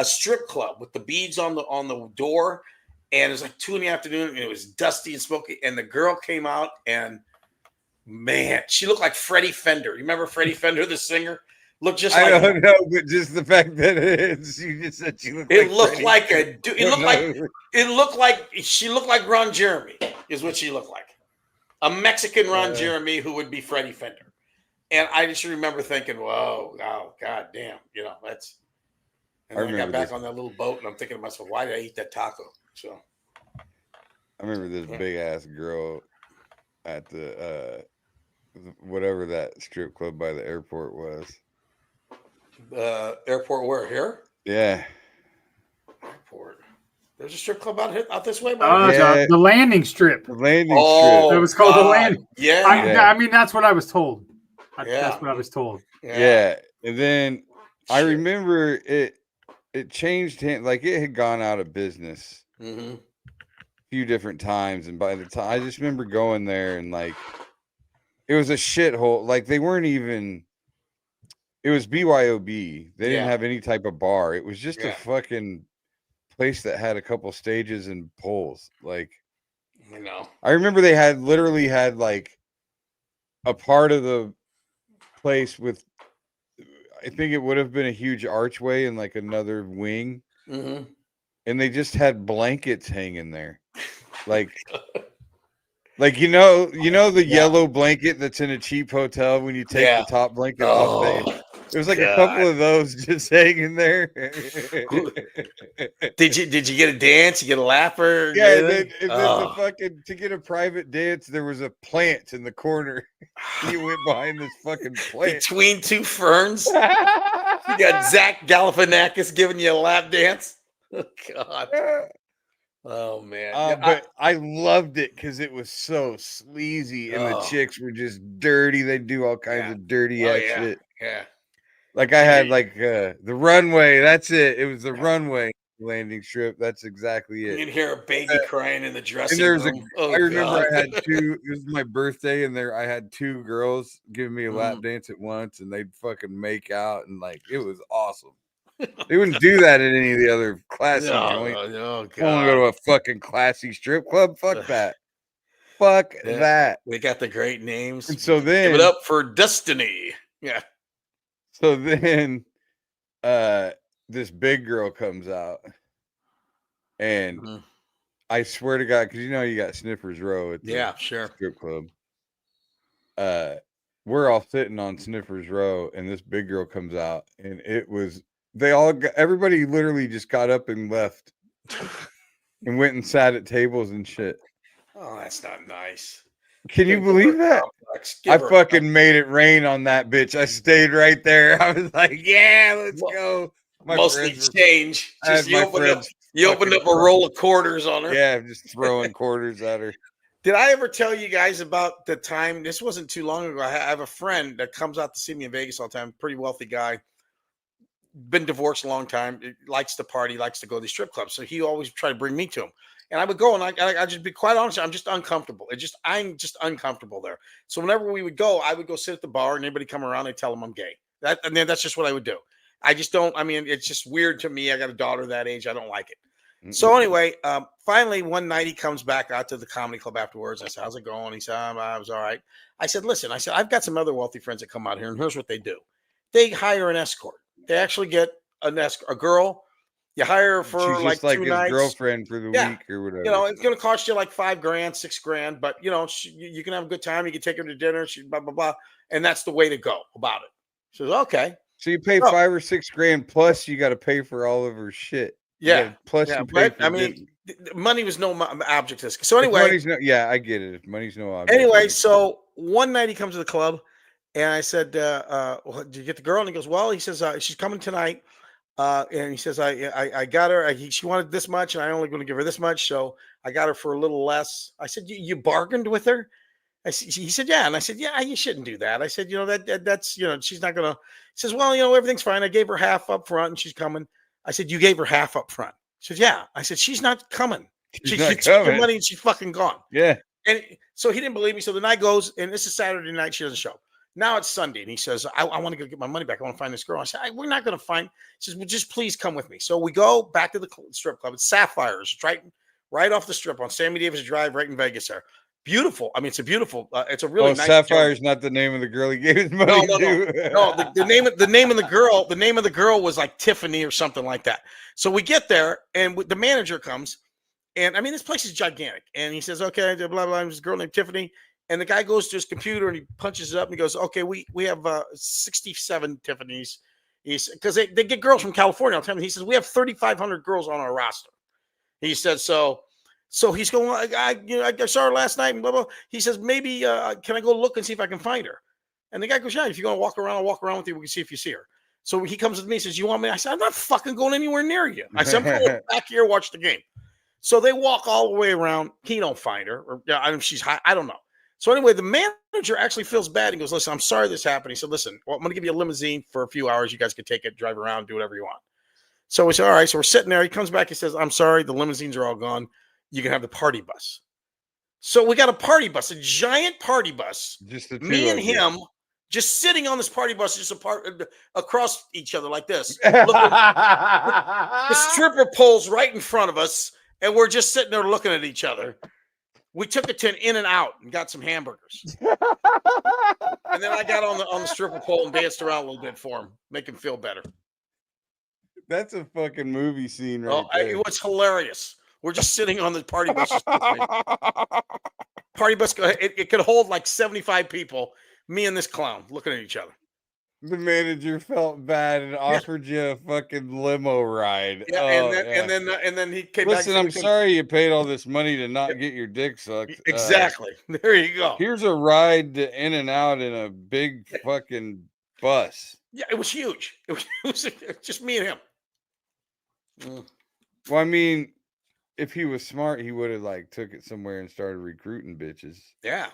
S4: strip club with the beads on the door, and it was like 2 PM, and it was dusty and smoky. And the girl came out, and man, she looked like Freddie Fender. You remember Freddie Fender, the singer? Looked just like
S3: I don't know, but just the fact that you just said she looked.
S4: It looked like a dude. It looked like she looked like Ron Jeremy. Is what she looked like. A Mexican Ron Jeremy who would be Freddie Fender. And I just remember thinking, "Whoa, oh, god damn!" You know, that's. And then I got back on that little boat, and I'm thinking to myself, "Why did I eat that taco?" So.
S3: I remember this big ass girl at the whatever that strip club by the airport was.
S4: Airport where? Here?
S3: Yeah.
S4: Airport. There's a strip club out this way.
S5: The landing strip.
S3: The landing strip.
S5: It was called the landing.
S4: Yeah.
S5: I mean, that's what I was told. That's what I was told.
S3: Yeah. And then I remember it changed hands. Like it had gone out of business a few different times. And by the time I just remember going there and like it was a shithole. Like they weren't even. It was BYOB. They didn't have any type of bar. It was just a fucking place that had a couple stages and poles. Like,
S4: you know,
S3: I remember they literally had like a part of the place with, I think it would have been a huge archway and like another wing. And they just had blankets hanging there. Like, you know the yellow blanket that's in a cheap hotel when you take the top blanket off. It was like a couple of those just hanging there.
S4: Did you get a dance? You get a lapper?
S3: Yeah, and then the fucking to get a private dance, there was a plant in the corner. You went behind this fucking plant
S4: between two ferns. You got Zach Galifianakis giving you a lap dance. Oh God. Oh man,
S3: but I loved it because it was so sleazy, and the chicks were just dirty. They do all kinds of dirty ass shit.
S4: Yeah,
S3: like I had like the runway. That's it. It was the runway landing strip. That's exactly it.
S4: You can hear a baby crying in the dressing
S3: room.
S4: I
S3: remember I had two. It was my birthday, and I had two girls giving me a lap dance at once, and they'd fucking make out, and like it was awesome. They wouldn't do that at any of the other classy joints.
S4: Oh, God.
S3: I want to go to a fucking classy strip club. Fuck that. Fuck that.
S4: They got the great names.
S3: And so then
S4: give it up for Destiny. Yeah.
S3: So then this big girl comes out. And I swear to God, because you got Sniffer's Row at the strip club. We're all sitting on Sniffer's Row, and this big girl comes out, and it was everybody literally just got up and left and went and sat at tables and shit.
S4: Oh, that's not nice.
S3: Can you believe that? I fucking made it rain on that bitch. I stayed right there. I was like, yeah, let's go.
S4: Mostly change. You opened up a roll of quarters on her.
S3: Yeah, just throwing quarters at her.
S4: Did I ever tell you guys about the time? This wasn't too long ago. I have a friend that comes out to see me in Vegas all the time. Pretty wealthy guy. Been divorced a long time. Likes to party. Likes to go to the strip club. So he always try to bring me to him. And I would go, and I just be quite honest. I'm just uncomfortable. I'm just uncomfortable there. So whenever we would go, I would go sit at the bar, and anybody come around, I tell them I'm gay. And then that's just what I would do. I just don't. I mean, it's just weird to me. I got a daughter that age. I don't like it. So anyway, finally one night he comes back out to the comedy club afterwards. I said, "How's it going?" He said, "I was all right." I said, "Listen," I said, "I've got some other wealthy friends that come out here, and here's what they do: they hire an escort. They actually get a girl. You hire her for
S3: She's
S4: like
S3: 2
S4: his
S3: nights. Girlfriend for the week or whatever.
S4: It's going to cost you like $5,000, $6,000, but you can have a good time. You can take her to dinner. She blah blah blah, and that's the way to go about it." She says, "Okay."
S3: So you pay $5,000 or $6,000 plus you got to pay for all of her shit.
S4: Yeah.
S3: Plus you pay for
S4: money was no object to this. So anyway,
S3: I get it. If money's no object.
S4: Anyway, so one night he comes to the club, and I said, well, "Did you get the girl?" And he goes, "Well," he says, "she's coming tonight." And he says, I got her. She wanted this much, and I'm only going to give her this much. So I got her for a little less. I said, you bargained with her? He said, yeah. And I said, yeah, you shouldn't do that. I said, that's, she's not going to. He says, well, everything's fine. I gave her half up front and she's coming. I said, you gave her half up front. She said, yeah. I said, she's not coming. She took your money and she's fucking gone.
S3: Yeah.
S4: And so he didn't believe me. So the night goes, and this is Saturday night. She doesn't show. Now it's Sunday. And he says, I want to go get my money back. I want to find this girl. I said, we're not going to find. He says, well, just please come with me. So we go back to the strip club. It's Sapphires. It's right off the strip on Sammy Davis Drive, right in Vegas there. Beautiful. I mean, it's a beautiful. It's a really nice.
S3: Sapphire's not the name of the girl he gave his money to.
S4: No. The name of the girl was like Tiffany or something like that. So we get there, and the manager comes, and I mean, this place is gigantic. And he says, "Okay, blah blah blah." There's a girl named Tiffany, and the guy goes to his computer and he punches it up and he goes, "Okay, we have 67 Tiffany's." He's because they get girls from California all the time. He says we have 3,500 girls on our roster. He said so. So he's going, I saw her last night and blah, blah. He says, maybe, can I go look and see if I can find her? And the guy goes, yeah, if you're going to walk around, I'll walk around with you. We can see if you see her. So he comes with me and says, you want me? I said, I'm not fucking going anywhere near you. I said, I'm going back here, watch the game. So they walk all the way around. He don't find her. Or I don't know, she's high. I don't know. So anyway, the manager actually feels bad. He goes, listen, I'm sorry this happened. He said, listen, well, I'm going to give you a limousine for a few hours. You guys can take it, drive around, do whatever you want. So we said, all right. So we're sitting there. He comes back. He says, I'm sorry. The limousines are all gone. You can have the party bus. So we got a party bus, a giant party bus.
S3: Just the two
S4: me and him just sitting on this party bus, just across each other like this. The stripper pole's right in front of us, and we're just sitting there looking at each other. We took it to an In-N-Out and got some hamburgers. And then I got on the stripper pole and danced around a little bit for him, make him feel better.
S3: That's a fucking movie scene right there.
S4: It was hilarious. We're just sitting on the party bus. Party bus, it could hold like 75 people. Me and this clown looking at each other.
S3: The manager felt bad and offered you a fucking limo ride.
S4: Yeah, and then he came back.
S3: Listen, I'm sorry you paid all this money to not get your dick sucked.
S4: Exactly. There you go.
S3: Here's a ride to In-N-Out in a big fucking bus.
S4: Yeah, it was huge. It was just me and him.
S3: Well, I mean, if he was smart, he would have like took it somewhere and started recruiting bitches.
S4: Yeah.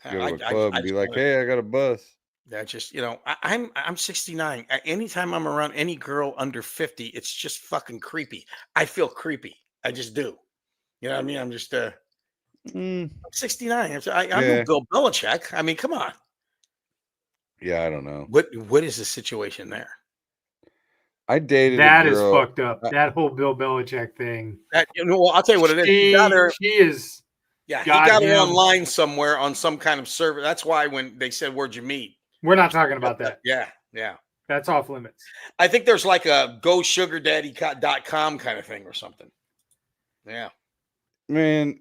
S3: Go to a club and be like, hey, I got a bus.
S4: That just, I'm 69. Anytime I'm around any girl under 50, it's just fucking creepy. I feel creepy. I just do. You know what I mean? I'm just I'm 69. I'm Bill Belichick. I mean, come on.
S3: Yeah, I don't know.
S4: What is the situation there?
S3: I dated
S5: that
S3: a girl.
S5: Is fucked up. That whole Bill Belichick thing.
S4: Well, I'll tell you what it is.
S5: He got her. She is.
S4: Yeah, he got her online somewhere on some kind of server. That's why when they said, "Where'd you meet?"
S5: We're not talking about that.
S4: Yeah.
S5: That's off limits.
S4: I think there's like a GoSugarDaddy.com kind of thing or something. Yeah.
S3: Man,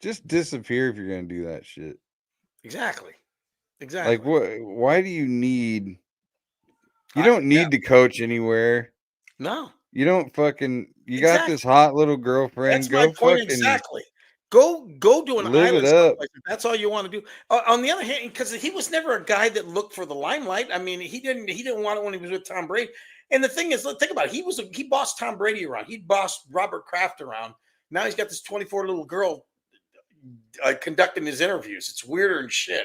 S3: just disappear if you're gonna do that shit.
S4: Exactly. Like
S3: what? Why do you need? You don't need to coach anywhere.
S4: No.
S3: You don't fucking. You got this hot little girlfriend.
S4: That's my point exactly. Go do an island. That's all you want to do. On the other hand, because he was never a guy that looked for the limelight. I mean, he didn't want it when he was with Tom Brady. And the thing is, think about it. He bossed Tom Brady around. He bossed Robert Kraft around. Now he's got this 24 little girl conducting his interviews. It's weirder and shit.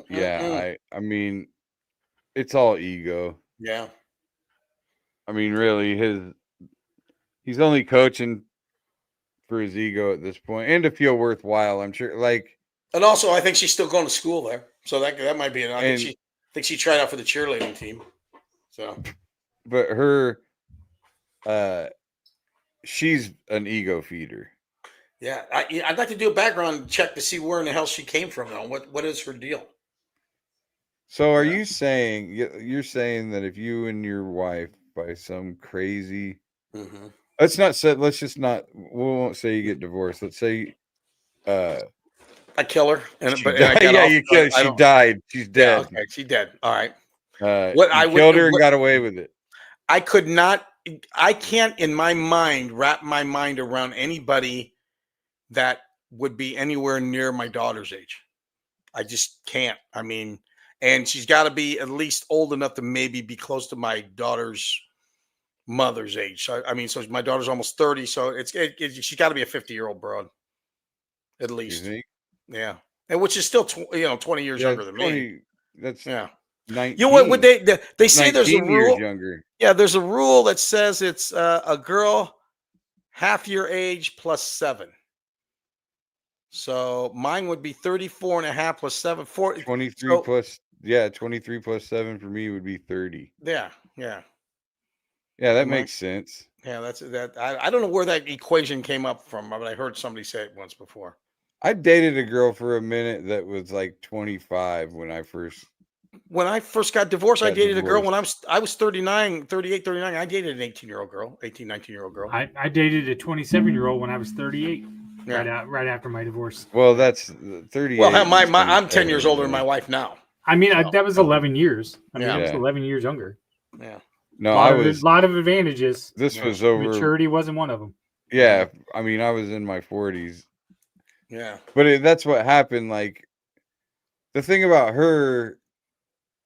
S3: Yeah, I mean, it's all ego.
S4: Yeah.
S3: I mean, really, he's only coaching for his ego at this point and to feel worthwhile, I'm sure.
S4: And also, I think she's still going to school there, so that might be. I think she tried out for the cheerleading team. So,
S3: but her, she's an ego feeder.
S4: Yeah, I'd like to do a background check to see where in the hell she came from. Though, what is her deal?
S3: So, are you saying that if you and your wife by some crazy, let's just not. We won't say you get divorced. Let's say,
S4: I kill her,
S3: you kill her. She died. She's dead.
S4: Yeah, okay, she's dead. All right.
S3: I killed her and got away with it.
S4: I could not. I can't, in my mind, wrap my mind around anybody that would be anywhere near my daughter's age. I just can't. I mean, and she's got to be at least old enough to maybe be close to my daughter's mother's age. So, I mean, so my daughter's almost 30. So she's got to be a 50-year-old broad. at least.
S3: You think?
S4: Yeah, and which is still 20 years younger than me.
S3: That's
S4: Yeah.
S3: 19.
S4: You know what? Would they say there's a
S3: 19 years
S4: rule?
S3: younger.
S4: Yeah, there's a rule that says it's a girl half your age plus 7. So mine would be 34 and a half plus 7.
S3: 23 plus 7 for me would be 30.
S4: Yeah.
S3: Yeah, that makes sense.
S4: Yeah, that's that. I don't know where that equation came up from, but I heard somebody say it once before.
S3: I dated a girl for a minute that was like 25 when I first
S4: got divorced. I dated a girl when I was 39, 38, 39. I dated an 19-year-old girl. I
S5: dated a 27-year-old when I was 38. Yeah. Right after my divorce.
S3: Well, that's 38.
S4: Well, I'm 10 years older than my wife now.
S5: I mean, that was 11 years. I was 11 years younger.
S4: Yeah.
S3: No,
S5: a lot of advantages.
S3: This was over.
S5: Maturity wasn't one of them.
S3: Yeah, I mean, I was in my 40s.
S4: Yeah.
S3: But that's what happened. Like, the thing about her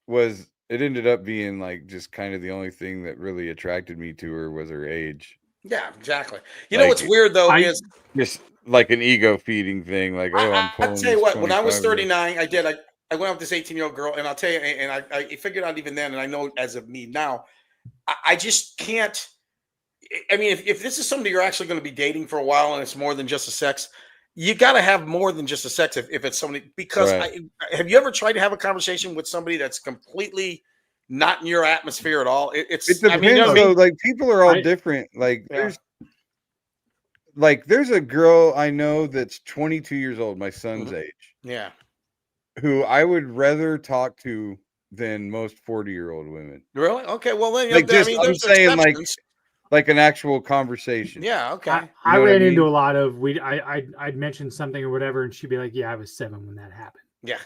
S3: was it ended up being like just kind of the only thing that really attracted me to her was her age.
S4: Yeah, exactly. You know what's weird though is
S3: just like an ego feeding thing. Like, I'm pulling.
S4: I'll tell you what. When I was 39, I went out with this 18-year-old girl, and I'll tell you, and I figured out even then, and I know as of me now, I just can't. I mean, if this is somebody you're actually going to be dating for a while, and it's more than just a sex. You got to have more than just a sex if it's somebody, because have you ever tried to have a conversation with somebody that's completely not in your atmosphere at all? It depends.
S3: Though, like, people are all different. Like there's a girl I know that's 22 years old, my son's age.
S4: Yeah.
S3: Who I would rather talk to than most 40-year-old women.
S4: Really? Okay. Well, then
S3: I'm saying like an actual conversation.
S4: Yeah, okay.
S5: I ran into a lot of I'd mention something or whatever, and she'd be like, "Yeah, I was 7 when that happened."
S4: Yeah.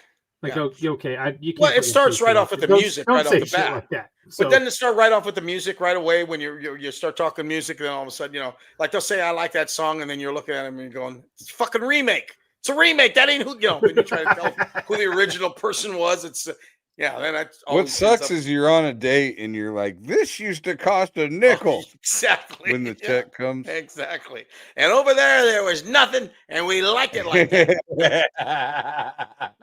S5: Like, okay, you can't.
S4: Well, it starts right off with the music, right off the bat.
S5: Like that.
S4: But then to start right off with the music right away, when you start talking music, and then all of a sudden, like they'll say, "I like that song," and then you're looking at them and you're going, "It's a fucking remake. It's a remake. That ain't who." When you try to tell who the original person was, it's. Yeah, then
S3: what sucks is you're on a date and you're like, this used to cost a nickel.
S4: Exactly.
S3: When the check comes.
S4: Exactly. And over there was nothing, and we liked it like that.
S3: That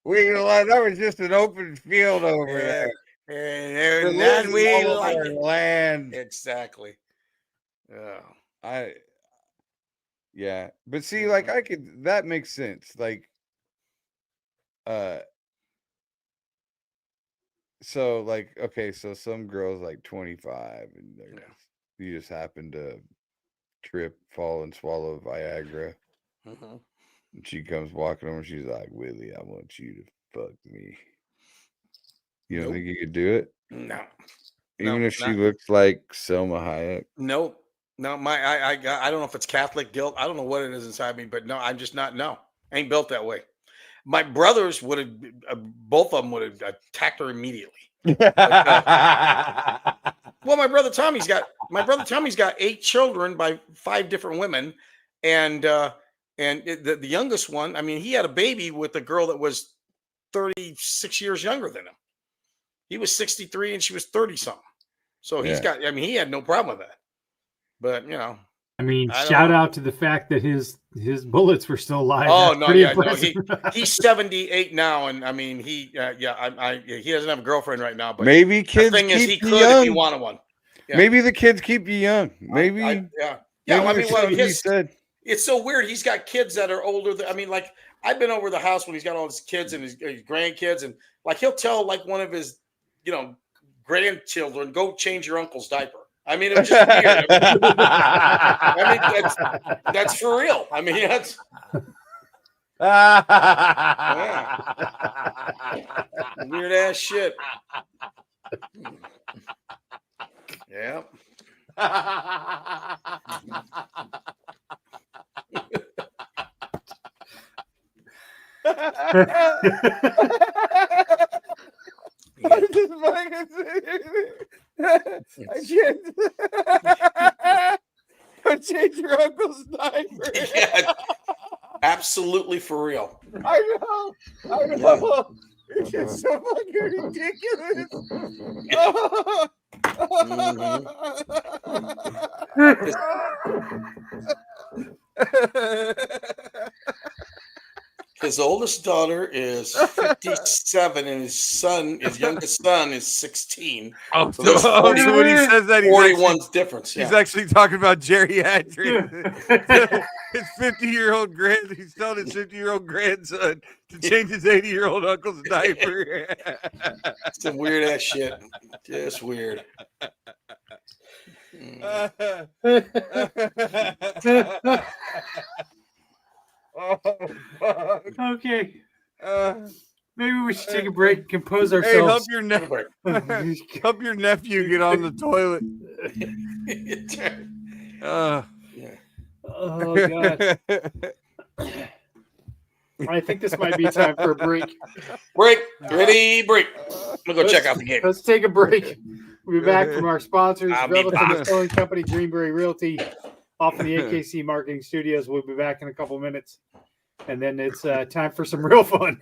S3: was just an open field over there.
S4: And we liked it.
S3: Land.
S4: Exactly.
S3: Yeah. But see, like that makes sense. Like, so like, okay, so some girls like 25 and you just happen to fall and swallow Viagra. And she comes walking over and she's like, Willie, I want you to fuck me. You don't think you could do it?
S4: No.
S3: Even if she looks like Selma Hayek?
S4: Nope. No, I don't know if it's Catholic guilt. I don't know what it is inside me, but no, I'm just not. No, I ain't built that way. My brothers would have, both of them would have attacked her immediately. Well, my brother Tommy's got 8 children by 5 different women, and the youngest one, I mean, he had a baby with a girl that was 36 years younger than him. He was 63 and she was 30 something. So he had no problem with that. But
S5: I mean, shout out to the fact that his bullets were still alive.
S4: Oh no, he's 78 now, and I mean he doesn't have a girlfriend right now. But
S3: maybe kids.
S4: The thing is, he could if he wanted one. Yeah.
S3: Maybe the kids keep you young. Maybe.
S4: I mean, it's so weird. He's got kids that are older. I mean, like I've been over the house when he's got all his kids and his grandkids, and like he'll tell like one of his grandchildren, "Go change your uncle's diaper." I mean, it was just weird. I mean, that's for real. I mean, that's weird ass shit. Yeah.
S3: I just fucking I can't. Don't change your uncle's diaper.
S4: Yeah, absolutely for real.
S3: I know. It's just so fucking ridiculous.
S4: His oldest daughter is 57, and his youngest son, is 16.
S3: Oh,
S4: So there's
S3: so when he says that, he's
S4: 41's difference.
S3: He's actually talking about geriatrics. His 50-year-old he's telling his 50-year-old grandson to change his 80-year-old uncle's diaper.
S4: Some weird ass shit. Just weird.
S3: Oh, fuck.
S5: Okay. Maybe we should take a break and compose
S3: Hey,
S5: ourselves.
S3: help your nephew get on the toilet.
S5: Oh God. I think this might be time for a break.
S4: Break. Ready, break. I'm gonna go check out the game.
S5: Let's take a break. We'll be back from our sponsors,
S4: I'll be
S5: Revelton
S4: back.
S5: Distilling Company, Greenberry Realty, off in the AKC Marketing Studios. We'll be back in a couple minutes. And then it's time for some real fun.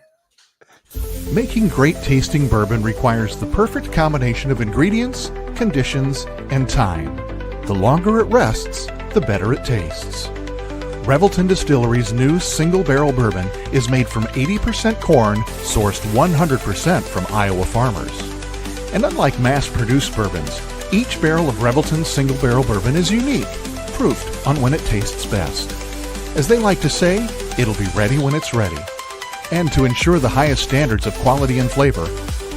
S8: Making great tasting bourbon requires the perfect combination of ingredients, conditions, and time. The longer it rests, the better it tastes. Revelton Distillery's new single barrel bourbon is made from 80% corn, sourced 100% from Iowa farmers. And unlike mass-produced bourbons, each barrel of Revelton's single barrel bourbon is unique, proofed on when it tastes best. As they like to say, it'll be ready when it's ready. And to ensure the highest standards of quality and flavor,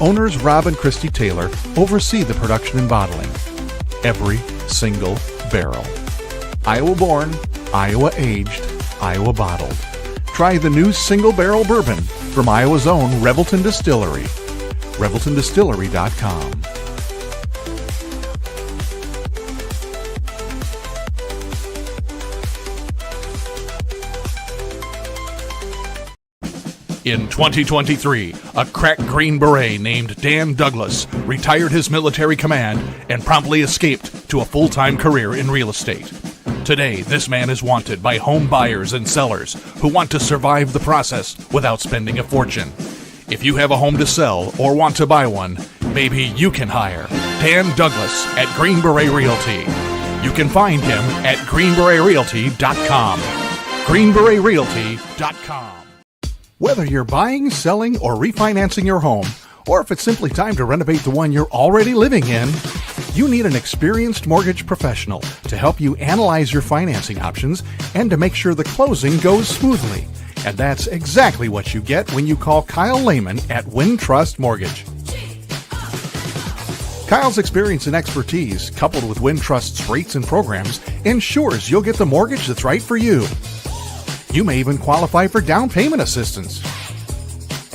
S8: owners Rob and Christy Taylor oversee the production and bottling. Every single barrel. Iowa born, Iowa aged, Iowa bottled. Try the new single barrel bourbon from Iowa's own Revelton Distillery. ReveltonDistillery.com. In 2023, a crack Green Beret named Dan Douglas retired his military command and promptly escaped to a full-time career in real estate. Today, this man is wanted by home buyers and sellers who want to survive the process without spending a fortune. If you have a home to sell or want to buy one, maybe you can hire Dan Douglas at Green Beret Realty. You can find him at greenberetrealty.com. greenberetrealty.com. Whether you're buying, selling, or refinancing your home, or if it's simply time to renovate the one you're already living in, you need an experienced mortgage professional to help you analyze your financing options and to make sure the closing goes smoothly. And that's exactly what you get when you call Kyle Lehman at Wintrust Mortgage. Kyle's experience and expertise, coupled with Wintrust's rates and programs, ensures you'll get the mortgage that's right for you. You may even qualify for down payment assistance.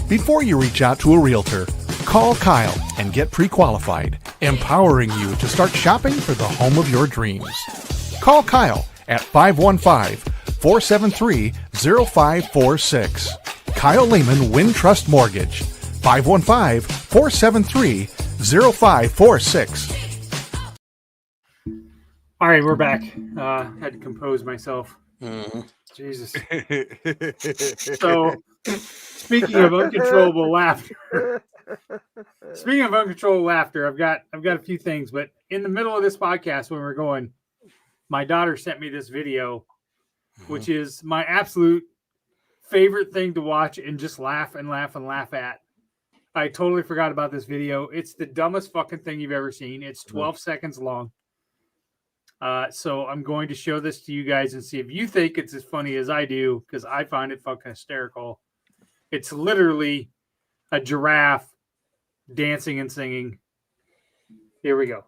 S8: Before you reach out to a realtor, call Kyle and get pre-qualified, empowering you to start shopping for the home of your dreams. Call Kyle at 515-473-0546. Kyle Lehman Wintrust Mortgage, 515-473-0546.
S5: All right, we're back. Had to compose myself. Jesus. So, speaking of uncontrollable laughter, I've got a few things. But in the middle of this podcast, when we're going, my daughter sent me this video, which is my absolute favorite thing to watch and just laugh and laugh and laugh at. I totally forgot about this video. It's the dumbest fucking thing you've ever seen. It's 12 seconds long. So I'm going to show this to you guys and see if you think it's as funny as I do, because I find it fucking hysterical. It's literally a giraffe dancing and singing. Here we go.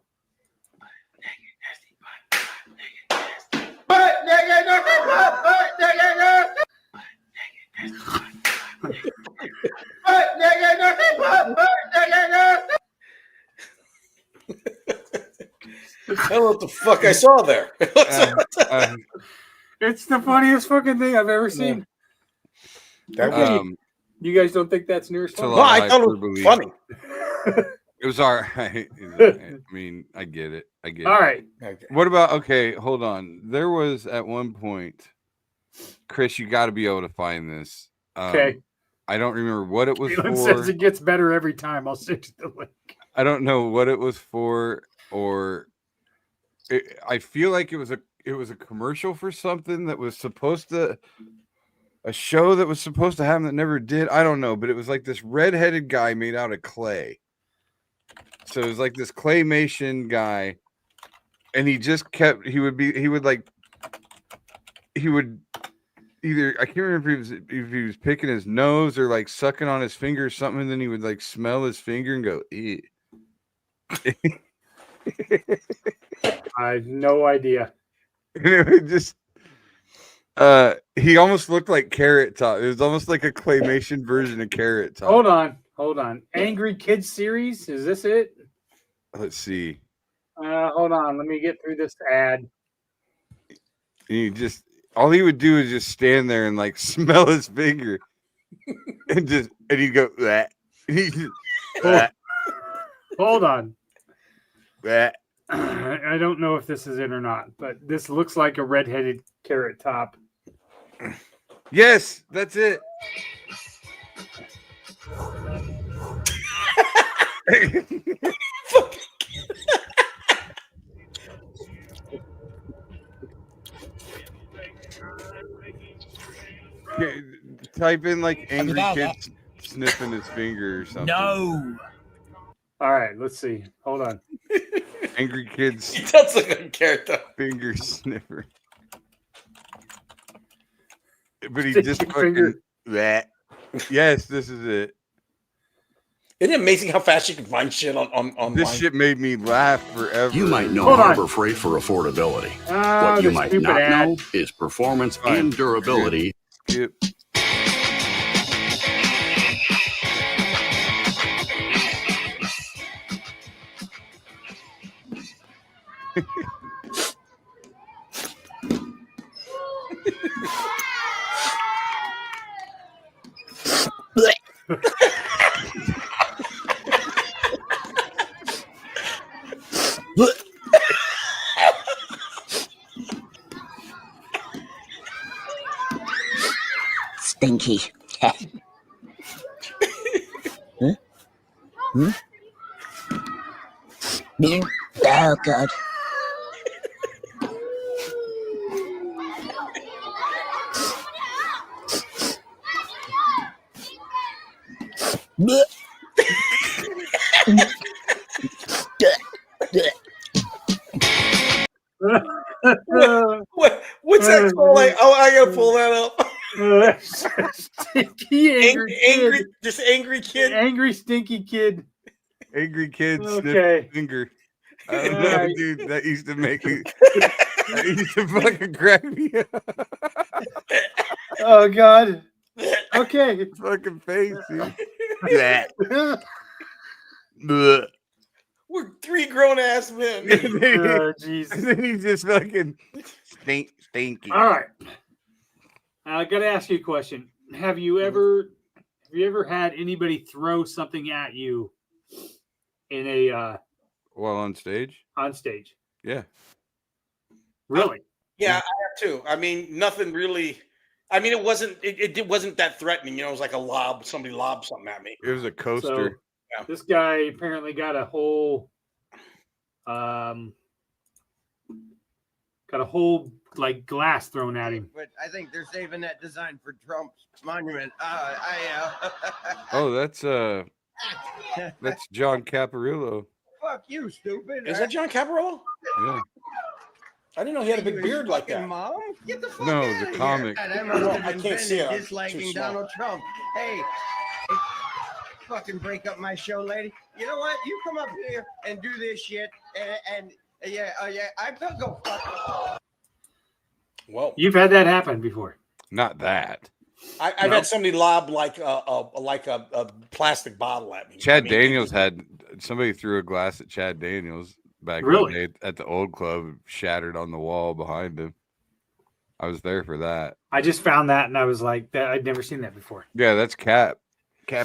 S4: I don't know what the fuck I saw there.
S5: It's the funniest fucking thing I've ever seen. You guys don't think that's near as funny?
S4: No, I thought it was funny.
S3: It was all right. I mean, I get it.
S5: All right.
S4: Okay.
S3: What about, okay, hold on. There was at one point, Chris, you got to be able to find this.
S5: Okay.
S3: I don't remember what it was
S5: Caitlin
S3: for.
S5: says it gets better every time. I'll send you the link.
S3: I don't know what it was for, or I feel like it was a commercial for something that was supposed to a show that was supposed to happen that never did. I don't know, but it was like this redheaded guy made out of clay. So it was like this claymation guy, and he just kept. He would either, I can't remember if he was picking his nose or like sucking on his finger or something, and then he would like smell his finger and go, ew.
S5: I have no idea.
S3: And it would just he almost looked like Carrot Top. It was almost like a claymation version of Carrot Top.
S5: Hold on. Angry Kids series, is this it?
S3: Let's see.
S5: Hold on, let me get through this ad.
S3: He just, all he would do is just stand there and like smell his finger, and he'd go that.
S5: Hold on.
S3: That.
S5: I don't know if this is it or not, but this looks like a redheaded Carrot Top.
S3: Yes, that's it. Type in like angry kid sniffing his finger or something.
S1: No.
S5: All right, let's see. Hold on.
S3: Angry kids.
S4: He does look like a character.
S3: Finger sniffer. But he
S5: Sticky
S3: just
S5: finger.
S3: fucking that. Yes, this is it.
S4: Isn't it amazing how fast you can find shit on
S3: This shit made me laugh forever.
S9: You might know
S5: Hold on.
S9: Harbor Freight for affordability. What you
S5: the
S9: might
S5: stupid
S9: not
S5: ad.
S9: know is performance
S3: Fine.
S9: and durability.
S3: Skip.
S10: Stinky. Huh? Hmm? Oh, God.
S4: What's that called? Like, oh, I gotta pull that up.
S5: Stinky angry
S4: Just angry kid.
S5: Angry stinky kid.
S3: Angry kid
S5: Okay.
S3: sniff finger. I don't know,
S5: Alright.
S3: dude. That used to make me. That used to fucking crack me up.
S5: Oh God. Okay.
S3: Fucking face, dude. That. Blech.
S4: We're three grown ass men.
S5: Oh, jeez.
S3: And then he just fucking stinky.
S5: All right. I got to ask you a question. Have you ever had anybody throw something at you in a
S3: While on stage?
S5: on stage?
S3: Yeah.
S5: Really?
S4: Yeah, I have too. I mean, nothing really. I mean, it wasn't that threatening. You know, it was like a lob. Somebody lobbed something at me.
S3: It was a coaster.
S5: So, this guy apparently got a whole like glass thrown at him.
S11: But I think they're saving that design for Trump's monument.
S3: Oh, that's John Caparulo.
S11: Fuck you, stupid.
S4: Is that John Caparulo?
S3: Yeah.
S4: I didn't know he had a big beard like that.
S11: Mom? Get the fuck
S3: No,
S11: out
S3: the
S11: of
S3: comic.
S11: Here. God, I must have
S4: I can't see it. I'm too
S11: disliking
S4: small.
S11: Donald Trump. Hey, fucking break up my show, lady. You know what? You come up here and do this shit, and yeah, I will go fuck.
S4: Whoa.
S5: You've had that happen before.
S3: Not that.
S4: I've had somebody lob like a plastic bottle at me.
S3: Chad Daniels had somebody threw a glass at Chad Daniels back in the day at the old club, shattered on the wall behind him. I was there for that.
S5: I just found that and I was like, I'd never seen that before.
S3: Yeah, that's Cap.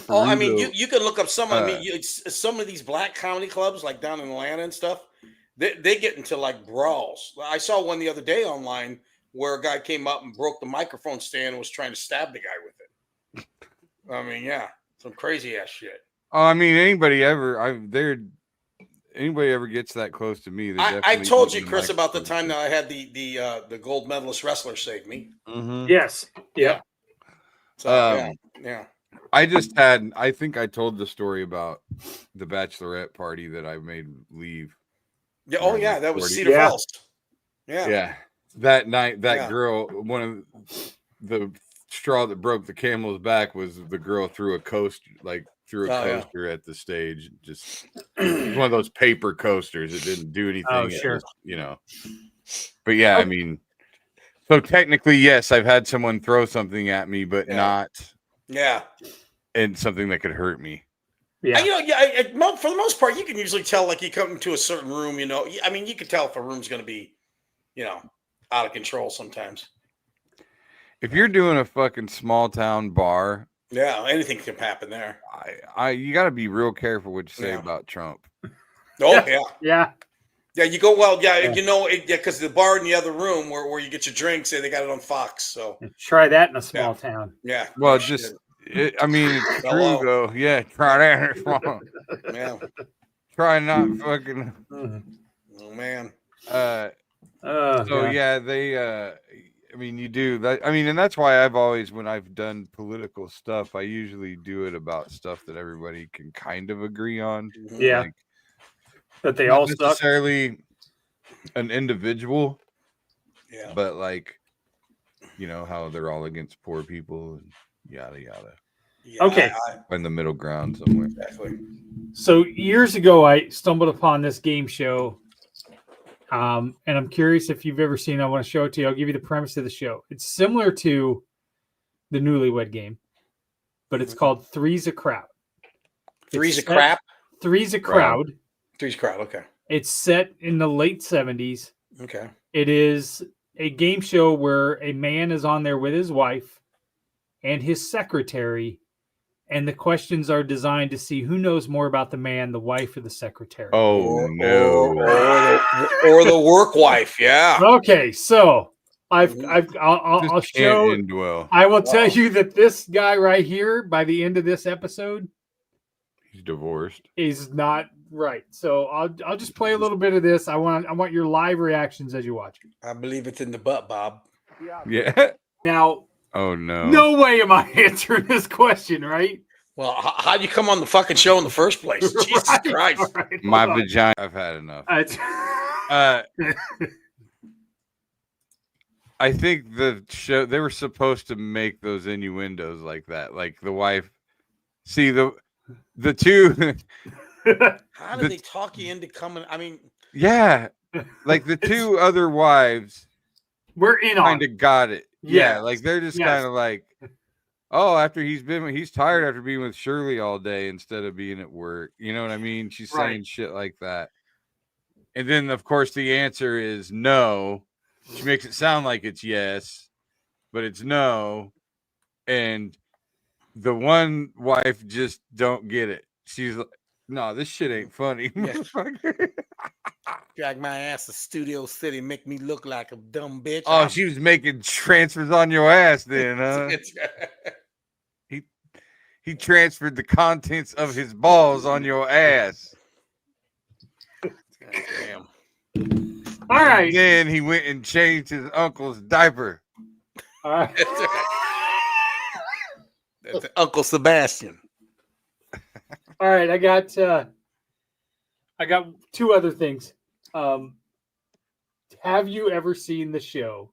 S4: Oh, I mean, you can look up some. I mean, some of these black comedy clubs, like down in Atlanta and stuff, they get into like brawls. I saw one the other day online where a guy came up and broke the microphone stand and was trying to stab the guy with it. I mean, yeah, some crazy ass shit.
S3: Oh, I mean, anybody ever gets that close to me?
S4: I told you, Chris, about the time that I had the gold medalist wrestler save me.
S3: Mm-hmm.
S5: Yes. Yeah.
S4: So, yeah.
S3: I think I told the story about the bachelorette party that I made leave.
S4: Yeah. Oh, yeah.
S3: Like
S4: that was
S3: 40.
S4: Cedar Falls. Yeah.
S3: Yeah. That night, that girl, one of the straw that broke the camel's back was the girl threw a coaster, at the stage. Just one of those paper coasters. It didn't do anything.
S5: Oh, sure.
S3: But yeah, I mean, so technically, yes, I've had someone throw something at me, but not.
S4: Yeah.
S3: And something that could hurt me.
S4: Yeah. For the most part, you can usually tell, like, you come into a certain room, I mean, you can tell if a room's going to be, out of control sometimes.
S3: If you're doing a fucking small town bar,
S4: yeah, anything can happen there.
S3: You got to be real careful what you say about Trump.
S4: Oh
S5: yeah.
S4: You go because the bar in the other room where you get your drinks, they got it on Fox. So
S5: try that in a small town.
S4: Yeah.
S3: Well, it's true though. Yeah, try that in a small.
S4: Yeah.
S3: Try not fucking.
S4: Oh man.
S3: You do that. I mean, and that's why I've always, when I've done political stuff, I usually do it about stuff that everybody can kind of agree on.
S5: Yeah.
S3: Like,
S5: that they
S3: not
S5: all suck.
S3: Necessarily an individual.
S4: Yeah.
S3: But like, how they're all against poor people and yada yada.
S4: Yeah,
S5: okay.
S3: Find the middle ground somewhere.
S4: Exactly.
S5: So years ago, I stumbled upon this game show. And I'm curious if you've ever seen it. I want to show it to you. I'll give you the premise of the show. It's similar to the Newlywed Game, but it's called Three's a Crowd.
S4: Three's a Crap?
S5: Three's a Crowd.
S4: Three's Crowd, okay.
S5: It's set in the late 70s.
S4: Okay.
S5: It is a game show where a man is on there with his wife and his secretary, and the questions are designed to see who knows more about the man, the wife, or the secretary.
S3: Oh, no.
S4: Or the work wife, yeah.
S5: Okay, so I'll show. I will tell you that this guy right here, by the end of this episode,
S3: he's divorced.
S5: Is not right. So I'll just play a little bit of this. I want your live reactions as you watch it.
S4: I believe it's in the butt, Bob.
S3: Yeah.
S5: Now.
S3: Oh no.
S5: No way am I answering this question, right?
S4: Well, how'd you come on the fucking show in the first place? Jesus Christ.
S5: Right,
S3: my vagina. I've had enough. I think the show, they were supposed to make those innuendos like that. Like the wife. See the two.
S4: How did they talk you into coming? I mean.
S3: Yeah. Like the two other wives.
S5: We're in on.
S3: Kind of got it.
S5: Yeah.
S3: Like they're just kind of like, oh, after he's tired after being with Shirley all day instead of being at work. You know what I mean? She's saying shit like that. And then, of course, the answer is no. She makes it sound like it's yes, but it's no. And the one wife just don't get it. She's like, no, this shit ain't funny.
S4: Drag my ass to Studio City, make me look like a dumb bitch.
S3: Oh, she was making transfers on your ass then, huh? He transferred the contents of his balls on your ass.
S4: Damn.
S5: All right.
S3: And then he went and changed his uncle's diaper.
S5: All right.
S4: That's Uncle Sebastian.
S5: All right, I got two other things. Have you ever seen the show?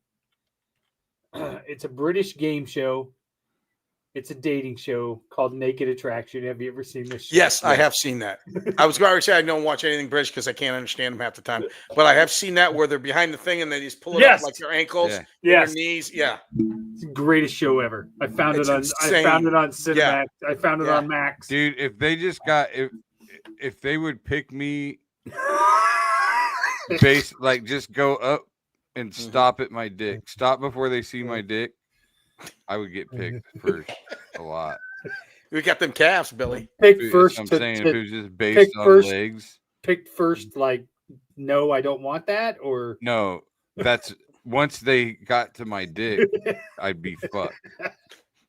S5: It's a British game show. It's a dating show called Naked Attraction. Have you ever seen this show?
S4: Yes, I have seen that. I was going to say I don't watch anything British because I can't understand them half the time. But I have seen that where they're behind the thing and they just pull it up like their ankles, their knees. Yeah,
S5: it's the greatest show ever. I found it on Cinemax.
S4: Yeah.
S5: I found it on Max.
S3: Dude, if they just got if they would pick me like just go up and stop at my dick. Stop before they see my dick. I would get picked first a lot.
S4: We got them calves, Billy.
S5: Picked first.
S3: I'm saying if it was just based on legs.
S5: Picked first, like, no, I don't want that, or
S3: no. That's once they got to my dick, I'd be fucked.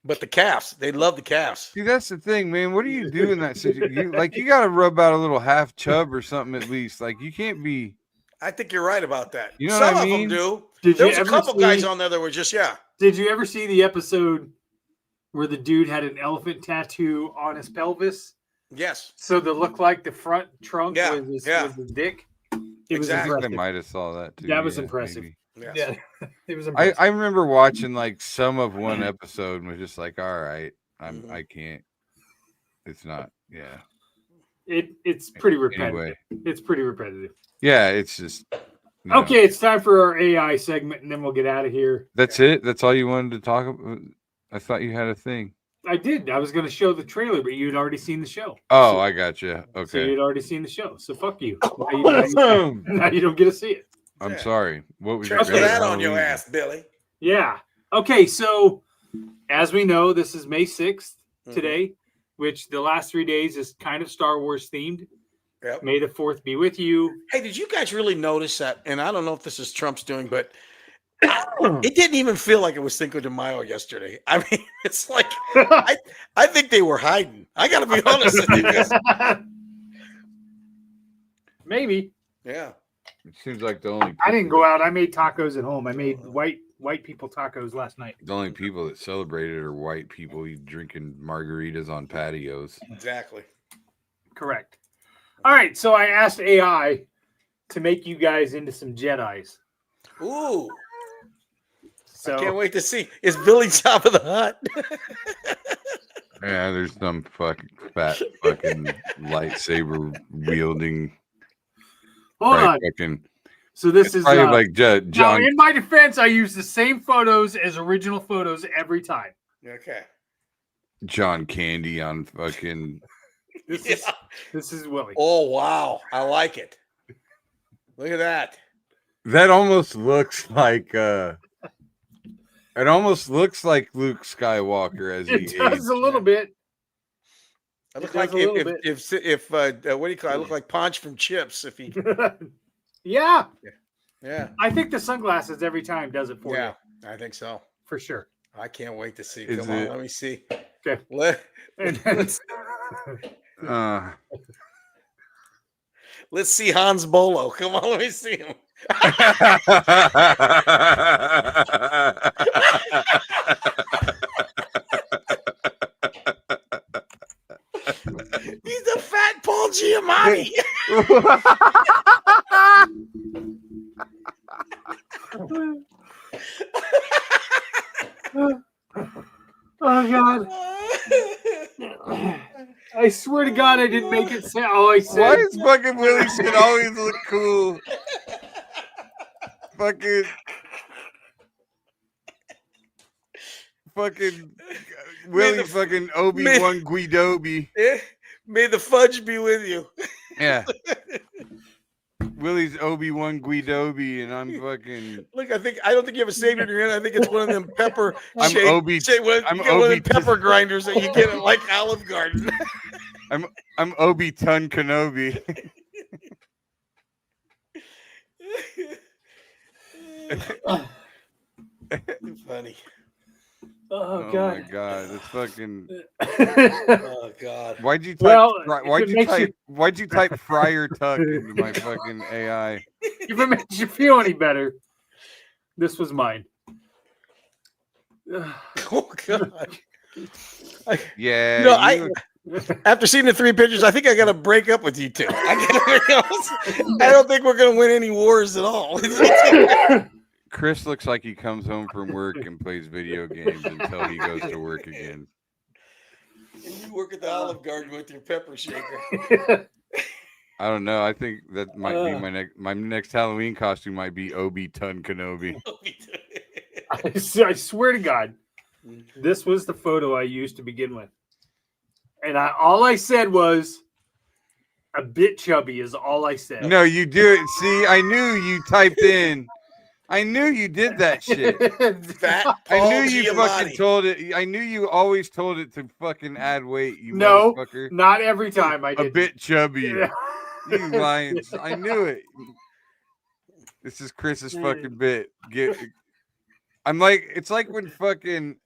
S4: But the calves, they love the calves.
S3: See, that's the thing, man. What do you do in that situation? You got to rub out a little half chub or something at least. Like, you can't be.
S4: I think you're right about that.
S3: You know
S4: Some
S3: what I
S4: of
S3: mean?
S4: them do.
S5: Did
S4: there
S5: you
S4: was a
S5: ever
S4: couple
S5: see-
S4: guys on there that were just
S5: Did you ever see the episode where the dude had an elephant tattoo on his pelvis.
S4: Yes.
S5: So they look like the front trunk
S4: Yeah,
S5: was
S4: yeah.
S5: his dick. It was
S4: Exactly.
S3: I
S5: impressive.
S3: might have saw that too.
S5: That was
S3: yeah,
S5: impressive.
S3: maybe.
S4: Yes.
S5: Yeah, it was impressive.
S3: I remember watching like some of one episode and was just like, all right, I can't. It's not. Yeah.
S5: It's pretty repetitive.
S3: Anyway.
S5: It's pretty repetitive.
S3: Yeah, it's just. You know.
S5: Okay, it's time for our AI segment, and then we'll get out of here.
S3: That's it. That's all you wanted to talk about. I thought you had a thing.
S5: I did. I was going to show the trailer, but you'd already seen the show.
S3: Oh, I got you.
S5: So
S3: Okay.
S5: you'd already seen the show. So fuck you. Now you don't get to see it.
S3: I'm sorry. What was
S4: Trust
S3: your
S4: that on your ass, Billy.
S5: Yeah. Okay, so as we know, this is May 6th today, which the last 3 days is kind of Star Wars themed.
S4: Yep.
S5: May the 4th be with you.
S4: Hey, did you guys really notice that? And I don't know if this is Trump's doing, but it didn't even feel like it was Cinco de Mayo yesterday. I mean, it's like I think they were hiding. I got to be honest with you guys.
S5: Maybe.
S4: Yeah.
S3: It seems like the only.
S5: I didn't go out. I made tacos at home. I made white people tacos last night.
S3: The only people that celebrated are white people drinking margaritas on patios.
S4: Exactly.
S5: Correct. All right, so I asked AI to make you guys into some Jedis.
S4: Ooh.
S5: So
S4: I can't wait to see. Is Billy top of the hut?
S3: Yeah, there's some fucking fat fucking lightsaber wielding.
S5: Hold on.
S3: Fucking,
S5: So this is
S3: probably like
S5: now,
S3: John.
S5: in my defense, I use the same photos as original photos every time.
S4: Okay.
S3: John Candy on fucking.
S5: This is Willie.
S4: Oh wow, I like it. Look at that.
S3: That almost looks like it almost looks like Luke Skywalker as
S5: It
S3: he
S5: does
S3: aged.
S5: a little bit.
S4: I look
S5: It
S4: like
S5: does a little
S4: if what do you call it? I look like Ponch from Chips if he
S5: Yeah.
S4: Yeah.
S5: I think the sunglasses every time does it for
S4: Yeah,
S5: you.
S4: I think so.
S5: For sure.
S4: I can't wait to see.
S3: Is
S4: Come on,
S3: it-
S4: let me see.
S5: Okay.
S4: Let's see Hans Bolo. Come on, let me see him. He's a fat Paul Giamatti.
S5: Oh God! I swear to God, I didn't make it sound. Oh, I said.
S3: Why does fucking Willie shit always look cool? Fucking Willie fucking Obi-Wan Guidobi.
S4: May the fudge be with you.
S3: Yeah. Willie's Obi-Wan Guidobi, and I'm fucking.
S4: Look, I don't think you have a savior in your hand. I think it's one of them pepper.
S3: I'm
S4: shaped-
S3: Obi.
S4: shaped- one
S3: I'm
S4: of them
S3: Obi.
S4: pepper grinders that you get at like Olive Garden.
S3: I'm Obi-Ton Kenobi.
S4: Funny.
S5: Oh
S3: Oh
S5: God!
S3: my God, it's fucking.
S4: Oh God!
S3: Why'd you type?
S5: Well,
S3: why'd
S5: if it
S3: you
S5: makes
S3: type?
S5: you-
S3: Why'd you type Friar Tuck into my fucking AI?
S5: If it makes you feel any better, this was mine.
S4: Oh God!
S3: Yeah.
S4: No,
S3: you-
S4: after seeing the three pictures, I think I got to break up with you two. I don't think we're going to win any wars at all.
S3: Chris looks like he comes home from work and plays video games until he goes to work again.
S4: And you work at the Olive Garden with your pepper shaker.
S3: I don't know. I think that might be my next Halloween costume might be Obi-Ton Kenobi.
S5: I swear to God, this was the photo I used to begin with, and all I said was a bit chubby. Is all I said.
S3: No, you do it. See, I knew you typed in. I knew you did that shit.
S4: Fat
S3: I
S4: Paul
S3: knew you
S4: Giamatti.
S3: fucking told it. I knew you always told it to fucking add weight. You
S5: No,
S3: motherfucker.
S5: not every time I did.
S3: A bit chubby.
S5: Yeah.
S3: You lions. I knew it. This is Chris's fucking bit. I'm like, it's like when fucking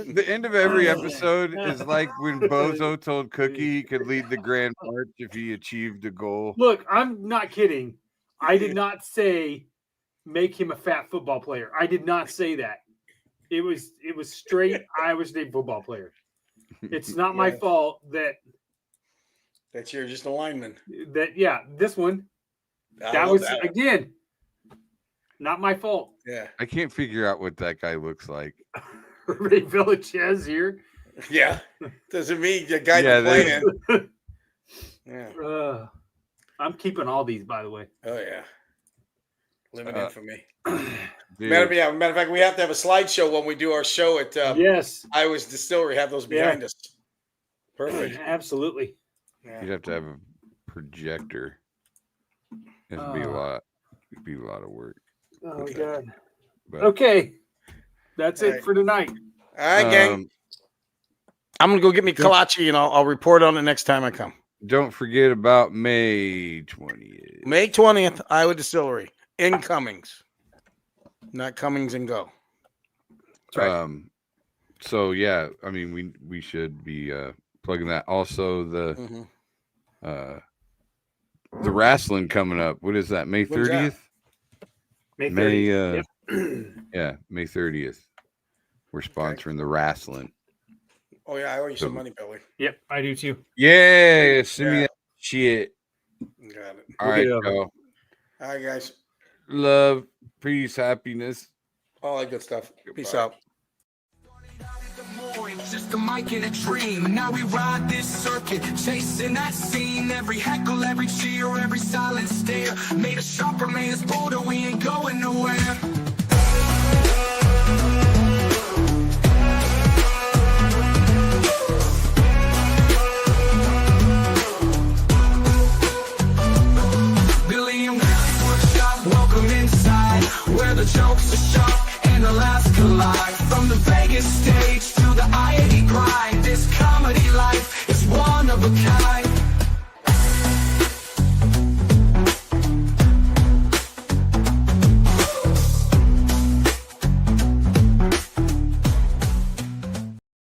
S3: the end of every episode is like when Bozo told Cookie he could lead the Grand March if he achieved a goal.
S5: Look, I'm not kidding. I did not say make him a fat football player. I did not say that. It was straight Iowa State football player. It's not my fault that
S4: you're just a lineman.
S5: This one. That was again not my fault.
S4: Yeah.
S3: I can't figure out what that guy looks like.
S5: Ray Villachez here.
S4: Yeah. Doesn't mean the guy playing.
S5: Yeah. I'm keeping all these, by the way.
S4: Oh yeah. Living in for me. Matter of fact, we have to have a slideshow when we do our show at Iowa's Distillery. Have those behind us. Perfect.
S5: Absolutely.
S4: Yeah.
S3: You'd have to have a projector. It'd be a lot. It'd be a lot of work.
S5: Oh my God. But, okay. That's it for tonight.
S4: All right, gang. I'm gonna go get me kolache and I'll report on it next time I come.
S3: Don't forget about May 20th.
S4: May 20th, Iowa Distillery. In Cummings. Not Cummings and Go.
S3: That's right. So yeah, I mean we should be plugging that. Also the wrestling coming up. What is that? May 30th?
S5: May 30th.
S3: Yeah, May 30th. We're sponsoring the wrestling.
S4: Oh yeah, I owe you some money, Billy.
S5: Yep, I do too.
S3: Yeah, send me that shit.
S4: Got it.
S3: All right, go.
S4: All right, guys.
S3: Love, peace, happiness.
S4: All that good stuff. Peace out.
S2: Just a mic and a dream, and now we ride this circuit, chasing that scene. Every heckle, every cheer, every silent stare made us sharper, made us bolder. We ain't going nowhere.